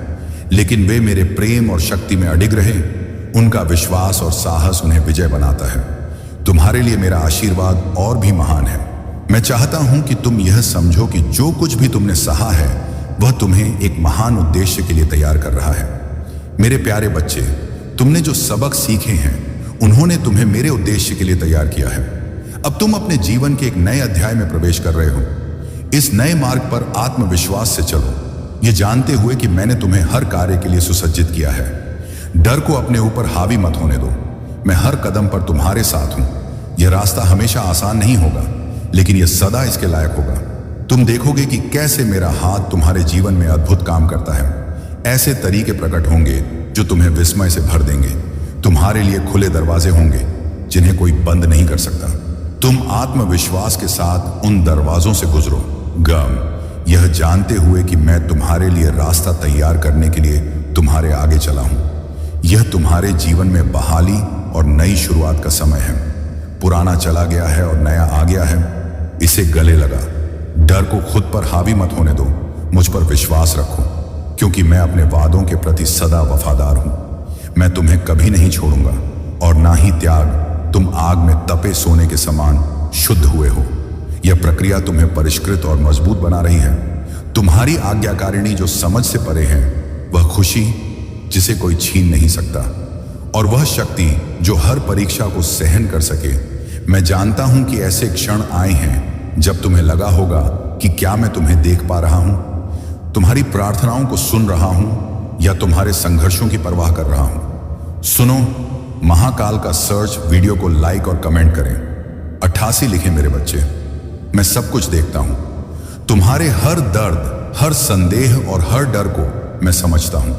लेकिन वे मेरे प्रेम और शक्ति में अडिग रहे। उनका विश्वास और साहस उन्हें विजय बनाता है। तुम्हारे लिए मेरा आशीर्वाद और भी महान है। मैं चाहता हूं कि तुम यह समझो कि जो कुछ भी तुमने सहा है वह तुम्हें एक महान उद्देश्य के लिए तैयार कर रहा है। मेरे प्यारे बच्चे, तुमने जो सबक सीखे हैं उन्होंने तुम्हें मेरे उद्देश्य के लिए तैयार किया है। अब तुम अपने जीवन के एक नए अध्याय में प्रवेश कर रहे हो। इस नए मार्ग पर आत्मविश्वास से चलो, ये जानते हुए कि मैंने तुम्हें हर कार्य के लिए सुसज्जित किया है। डर को अपने ऊपर हावी मत होने दो। मैं हर कदम पर तुम्हारे साथ हूं। यह रास्ता हमेशा आसान नहीं होगा, लेकिन यह सदा इसके लायक होगा। तुम देखोगे कि कैसे मेरा हाथ तुम्हारे जीवन में अद्भुत काम करता है। ऐसे तरीके प्रकट होंगे जो तुम्हें विस्मय से भर देंगे। तुम्हारे लिए खुले दरवाजे होंगे जिन्हें कोई बंद नहीं कर सकता। तुम आत्मविश्वास के साथ उन दरवाजों से गुजरो, यह जानते हुए कि मैं तुम्हारे लिए रास्ता तैयार करने के लिए तुम्हारे आगे चला हूं। यह तुम्हारे जीवन में बहाली और नई शुरुआत का समय है। पुराना चला गया है और नया आ गया है। इसे गले लगा। डर को खुद पर हावी मत होने दो। मुझ पर विश्वास रखो, क्योंकि मैं अपने वादों के प्रति सदा वफादार हूं। मैं तुम्हें कभी नहीं छोड़ूंगा और ना ही त्याग। तुम आग में तपे सोने के समान शुद्ध हुए हो। यह प्रक्रिया तुम्हें परिष्कृत और मजबूत बना रही है। तुम्हारी आज्ञाकारिणी जो समझ से परे है, वह खुशी जिसे कोई छीन नहीं सकता, और वह शक्ति जो हर परीक्षा को सहन कर सके। मैं जानता हूं कि ऐसे क्षण आए हैं जब तुम्हें लगा होगा कि क्या मैं तुम्हें देख पा रहा हूं। तुम्हारी प्रार्थनाओं को सुन रहा हूं या तुम्हारे संघर्षों की परवाह कर रहा हूं। सुनो, महाकाल का सर्च वीडियो को लाइक और कमेंट करें। 88 लिखें मेरे बच्चे। मैं सब कुछ देखता हूं। तुम्हारे हर दर्द, हर संदेह और हर डर को मैं समझता हूं,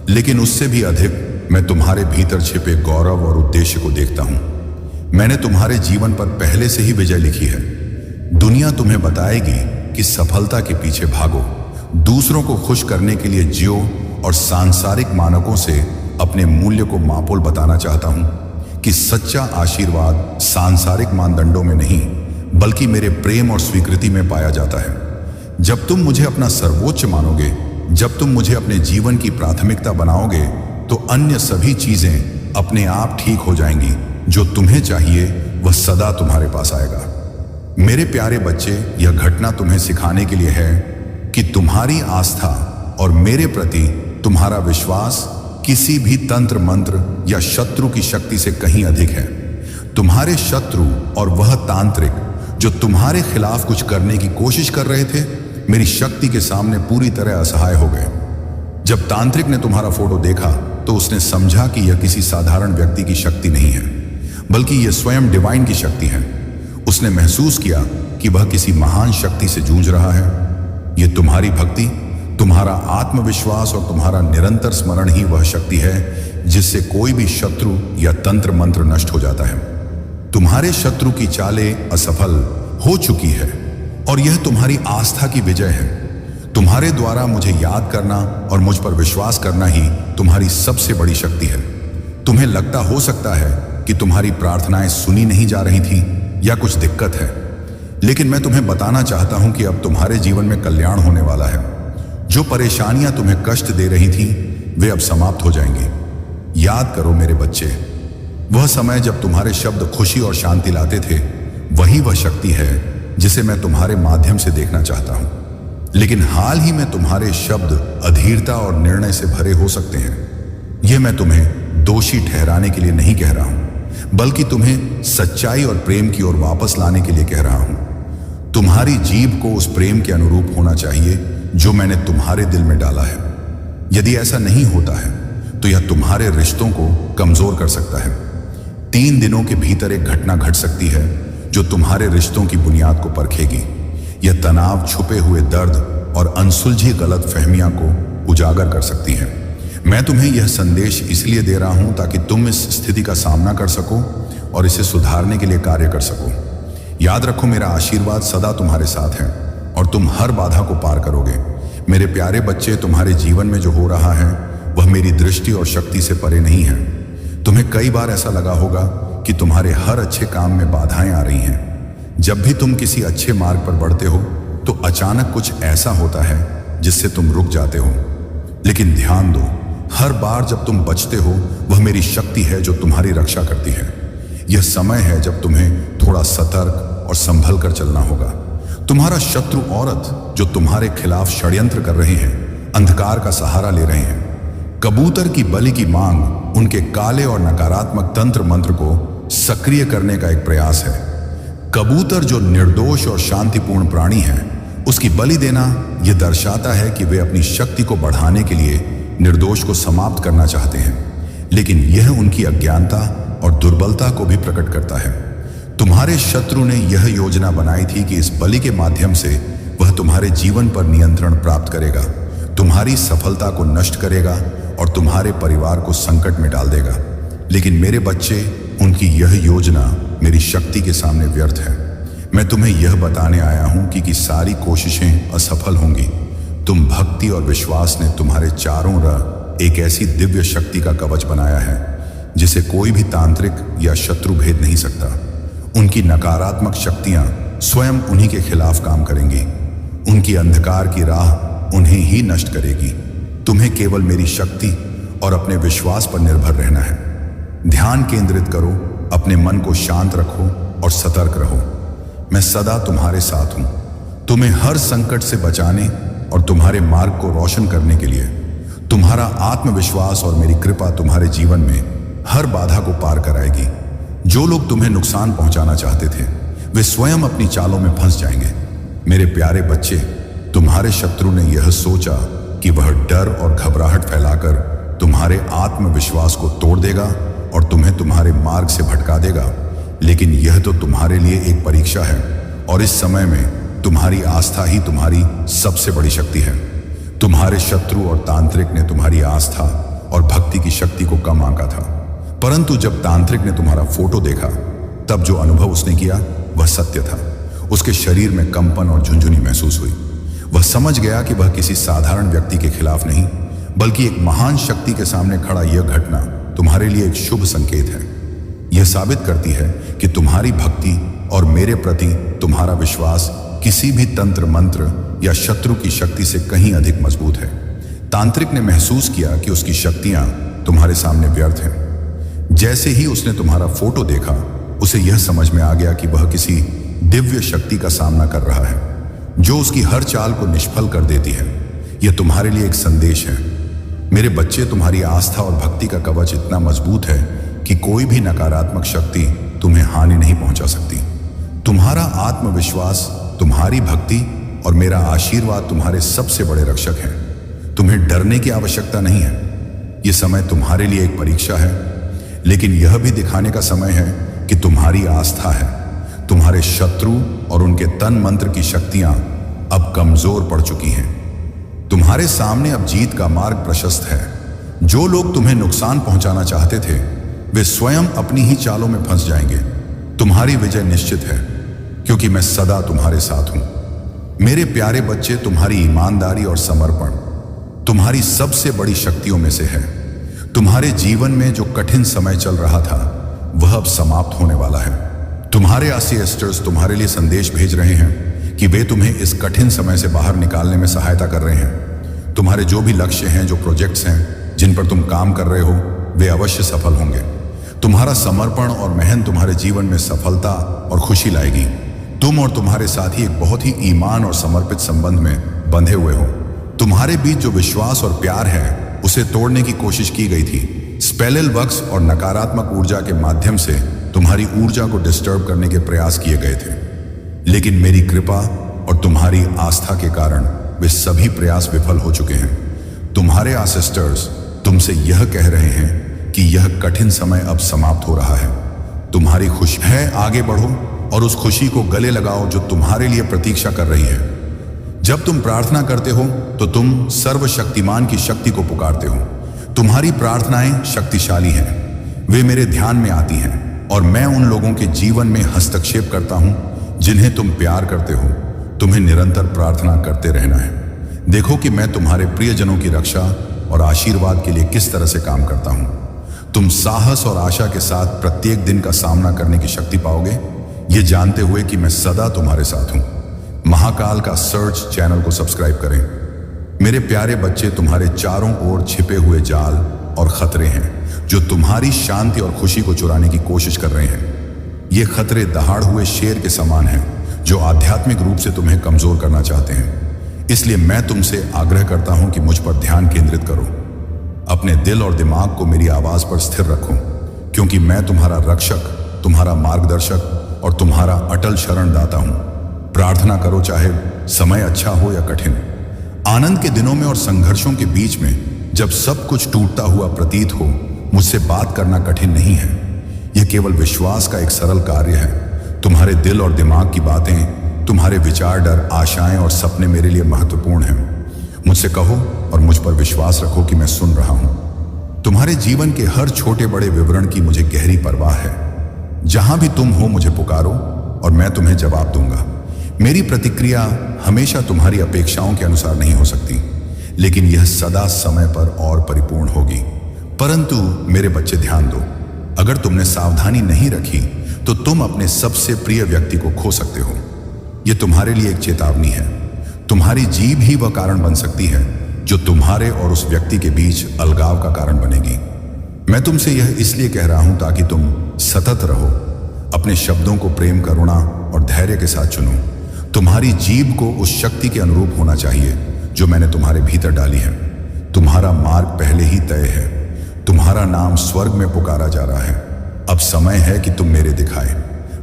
लेकिन उससे भी अधिक मैं तुम्हारे भीतर छिपे गौरव और उद्देश्य को देखता हूं। मैंने तुम्हारे जीवन पर पहले से ही विजय लिखी है। दुनिया तुम्हें बताएगी कि सफलता के पीछे भागो, दूसरों को खुश करने के लिए जियो और सांसारिक मानकों से अपने मूल्य को मापोल बताना चाहता हूं कि सच्चा आशीर्वाद सांसारिक मानदंडों में नहीं बल्कि मेरे प्रेम और स्वीकृति में पाया जाता है। जब तुम मुझे अपना सर्वोच्च मानोगे, जब तुम मुझे अपने जीवन की प्राथमिकता बनाओगे, तो अन्य सभी चीजें अपने आप ठीक हो जाएंगी। जो तुम्हें चाहिए वह सदा तुम्हारे पास आएगा। मेरे प्यारे बच्चे, यह घटना तुम्हें सिखाने के लिए है कि तुम्हारी आस्था और मेरे प्रति तुम्हारा विश्वास किसी भी तंत्र मंत्र या शत्रु की शक्ति से कहीं अधिक है। तुम्हारे शत्रु और वह तांत्रिक जो तुम्हारे खिलाफ कुछ करने की कोशिश कर रहे थे, मेरी शक्ति के सामने पूरी तरह असहाय हो गए। जब तांत्रिक ने तुम्हारा फोटो देखा तो उसने समझा कि यह किसी साधारण व्यक्ति की शक्ति नहीं है, बल्कि यह स्वयं डिवाइन की शक्ति है। उसने महसूस किया कि वह किसी महान शक्ति से जूझ रहा है। यह तुम्हारी भक्ति, तुम्हारा आत्मविश्वास और तुम्हारा निरंतर स्मरण ही वह शक्ति है जिससे कोई भी शत्रु या तंत्र मंत्र नष्ट हो जाता है। तुम्हारे शत्रु की चालें असफल हो चुकी है और यह तुम्हारी आस्था की विजय है। तुम्हारे द्वारा मुझे याद करना और मुझ पर विश्वास करना ही तुम्हारी सबसे बड़ी शक्ति है। तुम्हें लगता हो सकता है कि तुम्हारी प्रार्थनाएं सुनी नहीं जा रही थी या कुछ दिक्कत है, लेकिन मैं तुम्हें बताना चाहता हूं कि अब तुम्हारे जीवन में कल्याण होने वाला है। जो परेशानियां तुम्हें कष्ट दे रही थी वे अब समाप्त हो जाएंगी। याद करो मेरे बच्चे, वह समय जब तुम्हारे शब्द खुशी और शांति लाते थे, वही वह शक्ति है जिसे मैं तुम्हारे माध्यम से देखना चाहता हूं। लेकिन हाल ही में तुम्हारे शब्द अधीरता और निर्णय से भरे हो सकते हैं। यह मैं तुम्हें दोषी ठहराने के लिए नहीं कह रहा हूं, बल्कि तुम्हें सच्चाई और प्रेम की ओर वापस लाने के लिए कह रहा हूं। तुम्हारी जीभ को उस प्रेम के अनुरूप होना चाहिए जो मैंने तुम्हारे दिल में डाला है। यदि ऐसा नहीं होता है तो यह तुम्हारे रिश्तों को कमजोर कर सकता है। 3 दिनों के भीतर एक घटना घट सकती है जो तुम्हारे रिश्तों की बुनियाद को परखेगी। यह तनाव, छुपे हुए दर्द और अनसुलझी गलत फहमियां को उजागर कर सकती है। मैं तुम्हें यह संदेश इसलिए दे रहा हूं ताकि तुम इस स्थिति का सामना कर सको और इसे सुधारने के लिए कार्य कर सको। याद रखो, मेरा आशीर्वाद सदा तुम्हारे साथ है और तुम हर बाधा को पार करोगे। मेरे प्यारे बच्चे, तुम्हारे जीवन में जो हो रहा है वह मेरी दृष्टि और शक्ति से परे नहीं है। तुम्हें कई बार ऐसा लगा होगा कि तुम्हारे हर अच्छे काम में बाधाएं आ रही हैं। जब भी तुम किसी अच्छे मार्ग पर बढ़ते हो तो अचानक कुछ ऐसा होता है जिससे तुम रुक जाते हो। लेकिन ध्यान दो, हर बार जब तुम बचते हो वह मेरी शक्ति है जो तुम्हारी रक्षा करती है। यह समय है जब तुम्हें थोड़ा सतर्क और संभल कर चलना होगा। तुम्हारा शत्रु औरत जो तुम्हारे खिलाफ षड्यंत्र कर रहे हैं, अंधकार का सहारा ले रहे हैं। कबूतर की बलि की मांग उनके काले और नकारात्मक तंत्र मंत्र को सक्रिय करने का एक प्रयास है। कबूतर जो निर्दोष और शांतिपूर्ण प्राणी है, उसकी बलि देना यह दर्शाता है कि वे अपनी शक्ति को बढ़ाने के लिए निर्दोष को समाप्त करना चाहते हैं, लेकिन यह उनकी अज्ञानता और दुर्बलता को भी प्रकट करता है। तुम्हारे शत्रु ने यह योजना बनाई थी कि इस बलि के माध्यम से वह तुम्हारे जीवन पर नियंत्रण प्राप्त करेगा, तुम्हारी सफलता को नष्ट करेगा और तुम्हारे परिवार को संकट में डाल देगा। लेकिन मेरे बच्चे, उनकी यह योजना मेरी शक्ति के सामने व्यर्थ है। मैं तुम्हें यह बताने आया हूं कि सारी कोशिशें असफल होंगी। तुम भक्ति और विश्वास ने तुम्हारे चारों ओर एक ऐसी दिव्य शक्ति का कवच बनाया है जिसे कोई भी तांत्रिक या शत्रु भेद नहीं सकता। उनकी नकारात्मक शक्तियां स्वयं उन्हीं के खिलाफ काम करेंगी। उनकी अंधकार की राह उन्हें ही नष्ट करेगी। तुम्हें केवल मेरी शक्ति और अपने विश्वास पर निर्भर रहना है। ध्यान केंद्रित करो, अपने मन को शांत रखो और सतर्क रहो। मैं सदा तुम्हारे साथ हूं, तुम्हें हर संकट से बचाने और तुम्हारे मार्ग को रोशन करने के लिए। तुम्हारा आत्मविश्वास और मेरी कृपा तुम्हारे जीवन में हर बाधा को पार कराएगी। जो लोग तुम्हें नुकसान पहुंचाना चाहते थे वे स्वयं अपनी चालों में फंस जाएंगे। मेरे प्यारे बच्चे, तुम्हारे शत्रु ने यह सोचा कि वह डर और घबराहट फैलाकर तुम्हारे आत्मविश्वास को तोड़ देगा और तुम्हें तुम्हारे मार्ग से भटका देगा। लेकिन यह तो तुम्हारे लिए एक परीक्षा है और इस समय में तुम्हारी आस्था ही तुम्हारी सबसे बड़ी शक्ति है। तुम्हारे शत्रु और तांत्रिक ने तुम्हारी आस्था और भक्ति की शक्ति को कम आंका था, परंतु जब तांत्रिक ने तुम्हारा फोटो देखा तब जो अनुभव उसने किया वह सत्य था। उसके शरीर में कंपन और झुंझुनी महसूस हुई। वह समझ गया कि वह किसी साधारण व्यक्ति के खिलाफ नहीं बल्कि एक महान शक्ति के सामने खड़ा यह घटना तुम्हारे लिए एक शुभ संकेत है। यह साबित करती है कि तुम्हारी भक्ति और मेरे प्रति तुम्हारा विश्वास किसी भी तंत्र मंत्र या शत्रु की शक्ति से कहीं अधिक मजबूत है। तांत्रिक ने महसूस किया कि उसकी शक्तियां तुम्हारे सामने व्यर्थ हैं। जैसे ही उसने तुम्हारा फोटो देखा उसे यह समझ में आ गया कि वह किसी दिव्य शक्ति का सामना कर रहा है जो उसकी हर चाल को निष्फल कर देती है। यह तुम्हारे लिए एक संदेश है। मेरे बच्चे, तुम्हारी आस्था और भक्ति का कवच इतना मजबूत है कि कोई भी नकारात्मक शक्ति तुम्हें हानि नहीं पहुंचा सकती। तुम्हारा आत्मविश्वास, तुम्हारी भक्ति और मेरा आशीर्वाद तुम्हारे सबसे बड़े रक्षक हैं। तुम्हें डरने की आवश्यकता नहीं है। यह समय तुम्हारे लिए एक परीक्षा है, लेकिन यह भी दिखाने का समय है कि तुम्हारी आस्था है। तुम्हारे शत्रु और उनके तन मंत्र की शक्तियां अब कमजोर पड़ चुकी हैं। तुम्हारे सामने अब जीत का मार्ग प्रशस्त है। जो लोग तुम्हें नुकसान पहुंचाना चाहते थे वे स्वयं अपनी ही चालों में फंस जाएंगे। तुम्हारी विजय निश्चित है क्योंकि मैं सदा तुम्हारे साथ हूं। मेरे प्यारे बच्चे, तुम्हारी ईमानदारी और समर्पण तुम्हारी सबसे बड़ी शक्तियों में से है। तुम्हारे जीवन में जो कठिन समय चल रहा था वह अब समाप्त होने वाला है। तुम्हारे एस्ट्रोलजर्स तुम्हारे लिए संदेश भेज रहे हैं कि वे तुम्हें इस कठिन समय से बाहर निकालने में सहायता कर रहे हैं। तुम्हारे जो भी लक्ष्य हैं, जो प्रोजेक्ट्स हैं जिन पर तुम काम कर रहे हो, वे अवश्य सफल होंगे। तुम्हारा समर्पण और मेहनत तुम्हारे जीवन में सफलता और खुशी लाएगी। तुम और तुम्हारे साथी एक बहुत ही ईमान और समर्पित संबंध में बंधे हुए हो। तुम्हारे बीच जो विश्वास और प्यार है उसे तोड़ने की कोशिश की गई थी। स्पेलिल वर्क्स और नकारात्मक ऊर्जा के माध्यम से तुम्हारी ऊर्जा को डिस्टर्ब करने के प्रयास किए गए थे, लेकिन मेरी कृपा और तुम्हारी आस्था के कारण वे सभी प्रयास विफल हो चुके हैं। तुम्हारे एस्ट्रोलजर्स तुमसे यह कह रहे हैं कि यह कठिन समय अब समाप्त हो रहा है। तुम्हारी खुशी है, आगे बढ़ो और उस खुशी को गले लगाओ जो तुम्हारे लिए प्रतीक्षा कर रही है। जब तुम प्रार्थना करते हो तो तुम सर्वशक्तिमान की शक्ति को पुकारते हो। तुम्हारी प्रार्थनाएं शक्तिशाली हैं। वे मेरे ध्यान में आती हैं और मैं उन लोगों के जीवन में हस्तक्षेप करता हूं जिन्हें तुम प्यार करते हो। तुम्हें निरंतर प्रार्थना करते रहना है। देखो कि मैं तुम्हारे प्रियजनों की रक्षा और आशीर्वाद के लिए किस तरह से काम करता हूं। तुम साहस और आशा के साथ प्रत्येक दिन का सामना करने की शक्ति पाओगे, ये जानते हुए कि मैं सदा तुम्हारे साथ हूं। महाकाल का सर्च चैनल को सब्सक्राइब करें। मेरे प्यारे बच्चे, तुम्हारे चारों ओर छिपे हुए जाल और खतरे हैं जो तुम्हारी शांति और खुशी को चुराने की कोशिश कर रहे हैं। ये खतरे दहाड़ हुए शेर के समान हैं जो आध्यात्मिक रूप से तुम्हें कमजोर करना चाहते हैं। इसलिए मैं तुमसे आग्रह करता हूं कि मुझ पर ध्यान केंद्रित करो। अपने दिल और दिमाग को मेरी आवाज पर स्थिर रखो, क्योंकि मैं तुम्हारा रक्षक, तुम्हारा मार्गदर्शक और तुम्हारा अटल शरणदाता हूं। प्रार्थना करो, चाहे समय अच्छा हो या कठिन। आनंद के दिनों में और संघर्षों के बीच में जब सब कुछ टूटता हुआ प्रतीत हो, मुझसे बात करना कठिन नहीं है। यह केवल विश्वास का एक सरल कार्य है। तुम्हारे दिल और दिमाग की बातें, तुम्हारे विचार, डर, आशाएं और सपने मेरे लिए महत्वपूर्ण हैं। मुझसे कहो और मुझ पर विश्वास रखो कि मैं सुन रहा हूं। तुम्हारे जीवन के हर छोटे बड़े विवरण की मुझे गहरी परवाह है। जहां भी तुम हो मुझे पुकारो और मैं तुम्हें जवाब दूंगा। मेरी प्रतिक्रिया हमेशा तुम्हारी अपेक्षाओं के अनुसार नहीं हो सकती, लेकिन यह सदा समय पर और परिपूर्ण होगी। परंतु मेरे बच्चे, ध्यान दो, अगर तुमने सावधानी नहीं रखी तो तुम अपने सबसे प्रिय व्यक्ति को खो सकते हो। यह तुम्हारे लिए एक चेतावनी है। तुम्हारी जीभ ही वह कारण बन सकती है जो तुम्हारे और उस व्यक्ति के बीच अलगाव का कारण बनेगी। मैं तुमसे यह इसलिए कह रहा हूं ताकि तुम सतत रहो। अपने शब्दों को प्रेम, करुणा और धैर्य के साथ चुनो। तुम्हारी जीभ को उस शक्ति के अनुरूप होना चाहिए जो मैंने तुम्हारे भीतर डाली है। तुम्हारा मार्ग पहले ही तय है। तुम्हारा नाम स्वर्ग में पुकारा जा रहा है। अब समय है कि तुम मेरे दिखाए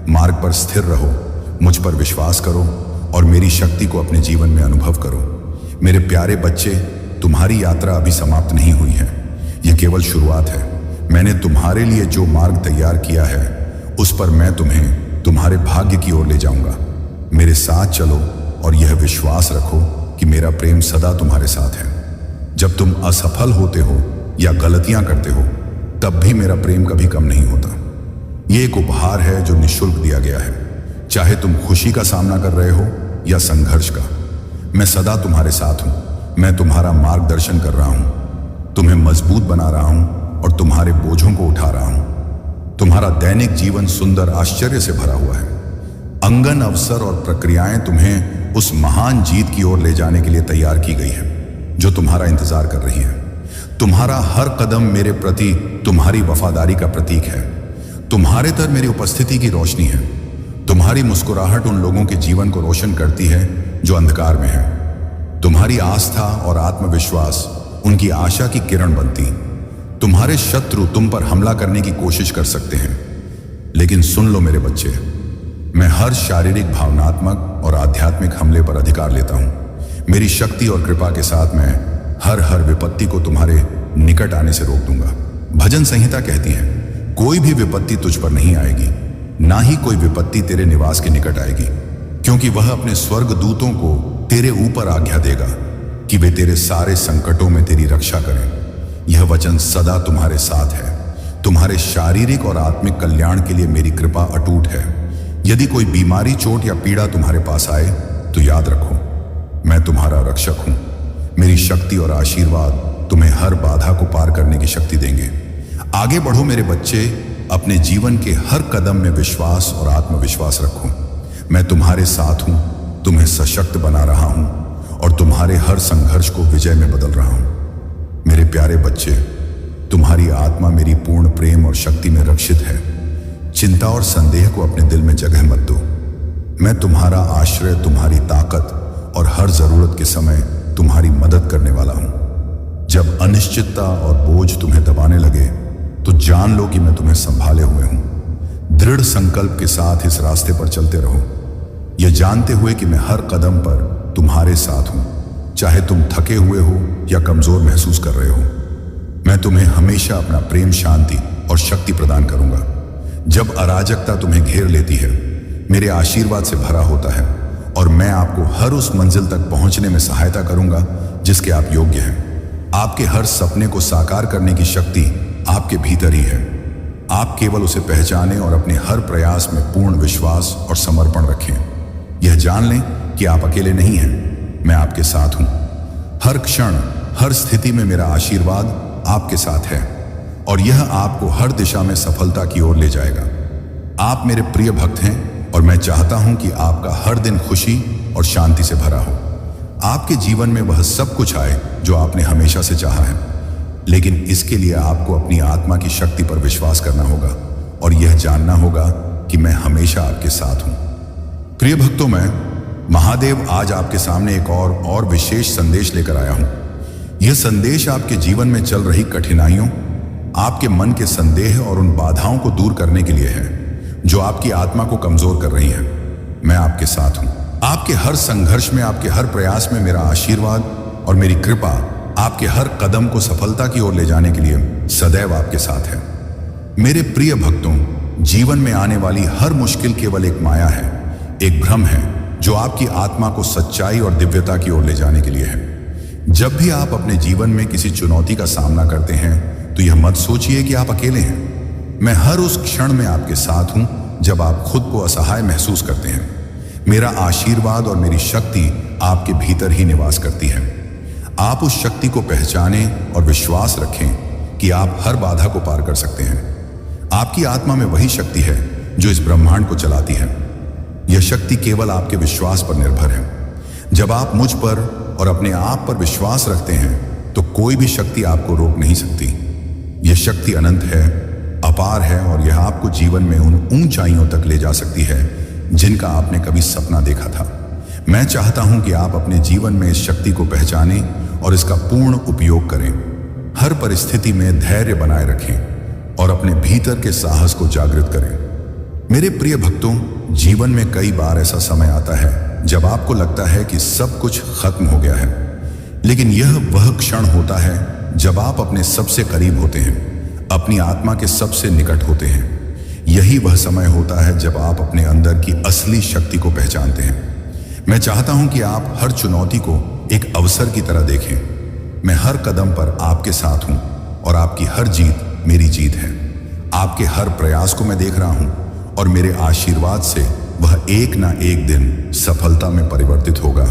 मार्ग पर स्थिर रहो, मुझ पर विश्वास करो और मेरी शक्ति को अपने जीवन में अनुभव करो। मेरे प्यारे बच्चे, तुम्हारी यात्रा अभी समाप्त नहीं हुई है, यह केवल शुरुआत है। मैंने तुम्हारे लिए जो मार्ग तैयार किया है उस पर मैं तुम्हें तुम्हारे भाग्य की ओर ले जाऊंगा। मेरे साथ चलो और यह विश्वास रखो कि मेरा प्रेम सदा तुम्हारे साथ है। जब तुम असफल होते हो या गलतियां करते हो तब भी मेरा प्रेम कभी कम नहीं होता। यह एक उपहार है जो निःशुल्क दिया गया है। चाहे तुम खुशी का सामना कर रहे हो या संघर्ष का, मैं सदा तुम्हारे साथ हूं। मैं तुम्हारा मार्गदर्शन कर रहा हूं, तुम्हें मजबूत बना रहा हूं और तुम्हारे बोझों को उठा रहा हूं। तुम्हारा दैनिक जीवन सुंदर आश्चर्य से भरा हुआ है। अंगन, अवसर और प्रक्रियाएं तुम्हें उस महान जीत की ओर ले जाने के लिए तैयार की गई है जो तुम्हारा इंतजार कर रही है। तुम्हारा हर कदम मेरे प्रति तुम्हारी वफादारी का प्रतीक है। तुम्हारे तर मेरी उपस्थिति की रोशनी है। तुम्हारी मुस्कुराहट उन लोगों के जीवन को रोशन करती है जो अंधकार में है। तुम्हारी आस्था और आत्मविश्वास उनकी आशा की किरण बनती। तुम्हारे शत्रु तुम पर हमला करने की कोशिश कर सकते हैं, लेकिन सुन लो मेरे बच्चे, मैं हर शारीरिक, भावनात्मक और आध्यात्मिक हमले पर अधिकार लेता हूं। मेरी शक्ति और कृपा के साथ मैं हर विपत्ति को तुम्हारे निकट आने से रोक दूंगा। भजन संहिता कहती है, कोई भी विपत्ति तुझ पर नहीं आएगी, ना ही कोई विपत्ति तेरे निवास के निकट आएगी, क्योंकि वह अपने स्वर्ग दूतों को तेरे ऊपर आज्ञा देगा कि वे तेरे सारे संकटों में तेरी रक्षा करें। यह वचन सदा तुम्हारे साथ है। तुम्हारे शारीरिक और आत्मिक कल्याण के लिए मेरी कृपा अटूट है। यदि कोई बीमारी, चोट या पीड़ा तुम्हारे पास आए तो याद रखो, मैं तुम्हारा रक्षक हूं। मेरी शक्ति और आशीर्वाद तुम्हें हर बाधा को पार करने की शक्ति देंगे। आगे बढ़ो मेरे बच्चे, अपने जीवन के हर कदम में विश्वास और आत्मविश्वास रखो। मैं तुम्हारे साथ हूं, तुम्हें सशक्त बना रहा हूं और तुम्हारे हर संघर्ष को विजय में बदल रहा हूं। मेरे प्यारे बच्चे, तुम्हारी आत्मा मेरी पूर्ण प्रेम और शक्ति में रक्षित है। चिंता और संदेह को अपने दिल में जगह मत दो। मैं तुम्हारा आश्रय, तुम्हारी ताकत और हर जरूरत के समय तुम्हारी मदद करने वाला हूं। जब अनिश्चितता और बोझ तुम्हें दबाने लगे तो जान लो कि मैं तुम्हें संभाले हुए हूं। दृढ़ संकल्प के साथ इस रास्ते पर चलते रहो, यह जानते हुए कि मैं हर कदम पर तुम्हारे साथ हूं। चाहे तुम थके हुए हो या कमजोर महसूस कर रहे हो, मैं तुम्हें हमेशा अपना प्रेम, शांति और शक्ति प्रदान करूंगा। जब अराजकता तुम्हें घेर लेती है, मेरे आशीर्वाद से भरा होता है और मैं आपको हर उस मंजिल तक पहुंचने में सहायता करूंगा जिसके आप योग्य हैं। आपके हर सपने को साकार करने की शक्ति आपके भीतर ही है। आप केवल उसे पहचानें और अपने हर प्रयास में पूर्ण विश्वास और समर्पण रखें। यह जान लें कि आप अकेले नहीं हैं, मैं आपके साथ हूं। हर क्षण, हर स्थिति में मेरा आशीर्वाद आपके साथ है और यह आपको हर दिशा में सफलता की ओर ले जाएगा। आप मेरे प्रिय भक्त हैं और मैं चाहता हूं कि आपका हर दिन खुशी और शांति से भरा हो। आपके जीवन में वह सब कुछ आए जो आपने हमेशा से चाहा है, लेकिन इसके लिए आपको अपनी आत्मा की शक्ति पर विश्वास करना होगा और यह जानना होगा कि मैं हमेशा आपके साथ हूं। प्रिय भक्तों, मैं महादेव आज आपके सामने एक और विशेष संदेश लेकर आया हूं। यह संदेश आपके जीवन में चल रही कठिनाइयों, आपके मन के संदेह और उन बाधाओं को दूर करने के लिए है जो आपकी आत्मा को कमजोर कर रही हैं। मैं आपके साथ हूं। आपके हर संघर्ष में, आपके हर प्रयास में मेरा आशीर्वाद और मेरी कृपा आपके हर कदम को सफलता की ओर ले जाने के लिए सदैव आपके साथ है। मेरे प्रिय भक्तों, जीवन में आने वाली हर मुश्किल केवल एक माया है, एक भ्रम है जो आपकी आत्मा को सच्चाई और दिव्यता की ओर ले जाने के लिए है। जब भी आप अपने जीवन में किसी चुनौती का सामना करते हैं तो यह मत सोचिए कि आप अकेले हैं। मैं हर उस क्षण में आपके साथ हूं जब आप खुद को असहाय महसूस करते हैं। मेरा आशीर्वाद और मेरी शक्ति आपके भीतर ही निवास करती है। आप उस शक्ति को पहचानें और विश्वास रखें कि आप हर बाधा को पार कर सकते हैं। आपकी आत्मा में वही शक्ति है जो इस ब्रह्मांड को चलाती है। यह शक्ति केवल आपके विश्वास पर निर्भर है। जब आप मुझ पर और अपने आप पर विश्वास रखते हैं तो कोई भी शक्ति आपको रोक नहीं सकती। यह शक्ति अनंत है, अपार है और यह आपको जीवन में उन ऊंचाइयों तक ले जा सकती है जिनका आपने कभी सपना देखा था। मैं चाहता हूं कि आप अपने जीवन में इस शक्ति को पहचानें और इसका पूर्ण उपयोग करें। हर परिस्थिति में धैर्य बनाए रखें और अपने भीतर के साहस को जागृत करें। मेरे प्रिय भक्तों, जीवन में कई बार ऐसा समय आता है जब आपको लगता है कि सब कुछ खत्म हो गया है, लेकिन यह वह क्षण होता है जब आप अपने सबसे करीब होते हैं, अपनी आत्मा के सबसे निकट होते हैं। यही वह समय होता है जब आप अपने अंदर की असली शक्ति को पहचानते हैं। मैं चाहता हूं कि आप हर चुनौती को एक अवसर की तरह देखें। मैं हर कदम पर आपके साथ हूं और आपकी हर जीत मेरी जीत है। आपके हर प्रयास को मैं देख रहा हूं और मेरे आशीर्वाद से वह एक ना एक दिन सफलता में परिवर्तित होगा।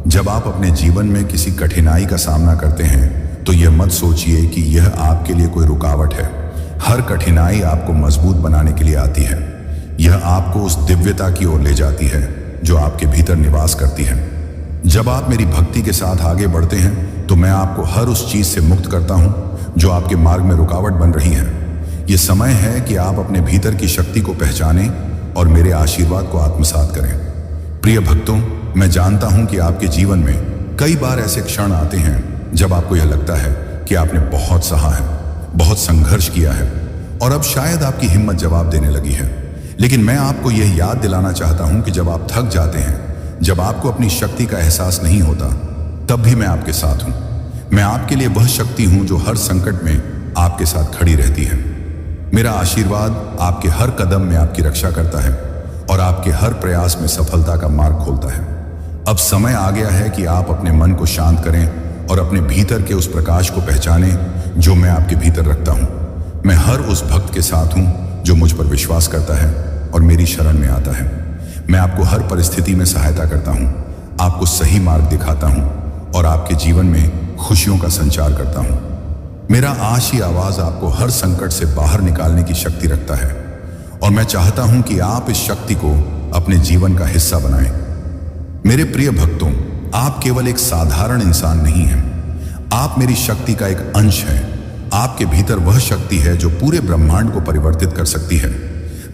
जब आप अपने जीवन में किसी कठिनाई का सामना करते हैं तो यह मत सोचिए कि यह आपके लिए कोई रुकावट है। हर कठिनाई आपको मजबूत बनाने के लिए आती है। यह आपको उस दिव्यता की ओर ले जाती है जो आपके भीतर निवास करती है। जब आप मेरी भक्ति के साथ आगे बढ़ते हैं तो मैं आपको हर उस चीज से मुक्त करता हूं जो आपके मार्ग में रुकावट बन रही है। यह समय है कि आप अपने भीतर की शक्ति को पहचानें और मेरे आशीर्वाद को आत्मसात करें। प्रिय भक्तों, मैं जानता हूं कि आपके जीवन में कई बार ऐसे क्षण आते हैं जब आपको यह लगता है कि आपने बहुत सहा है, बहुत संघर्ष किया है और अब शायद आपकी हिम्मत जवाब देने लगी है। लेकिन मैं आपको यह याद दिलाना चाहता हूं कि जब आप थक जाते हैं, जब आपको अपनी शक्ति का एहसास नहीं होता, तब भी मैं आपके साथ हूं। मैं आपके लिए वह शक्ति हूं जो हर संकट में आपके साथ खड़ी रहती है। मेरा आशीर्वाद आपके हर कदम में आपकी रक्षा करता है और आपके हर प्रयास में सफलता का मार्ग खोलता है। अब समय आ गया है कि आप अपने मन को शांत करें और अपने भीतर के उस प्रकाश को पहचानें जो मैं आपके भीतर रखता हूं। मैं हर उस भक्त के साथ हूं जो मुझ पर विश्वास करता है और मेरी शरण में आता है। मैं आपको हर परिस्थिति में सहायता करता हूं, आपको सही मार्ग दिखाता हूं और आपके जीवन में खुशियों का संचार करता हूं। मेरा आज ही आवाज आपको हर संकट से बाहर निकालने की शक्ति रखता है और मैं चाहता हूं कि आप इस शक्ति को अपने जीवन का हिस्सा बनाएं। मेरे प्रिय भक्तों, आप केवल एक साधारण इंसान नहीं हैं, आप मेरी शक्ति का एक अंश हैं। आपके भीतर वह शक्ति है जो पूरे ब्रह्मांड को परिवर्तित कर सकती है।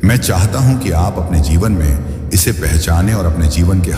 मैं चाहता हूं कि आप अपने जीवन में इसे पहचानें और अपने जीवन के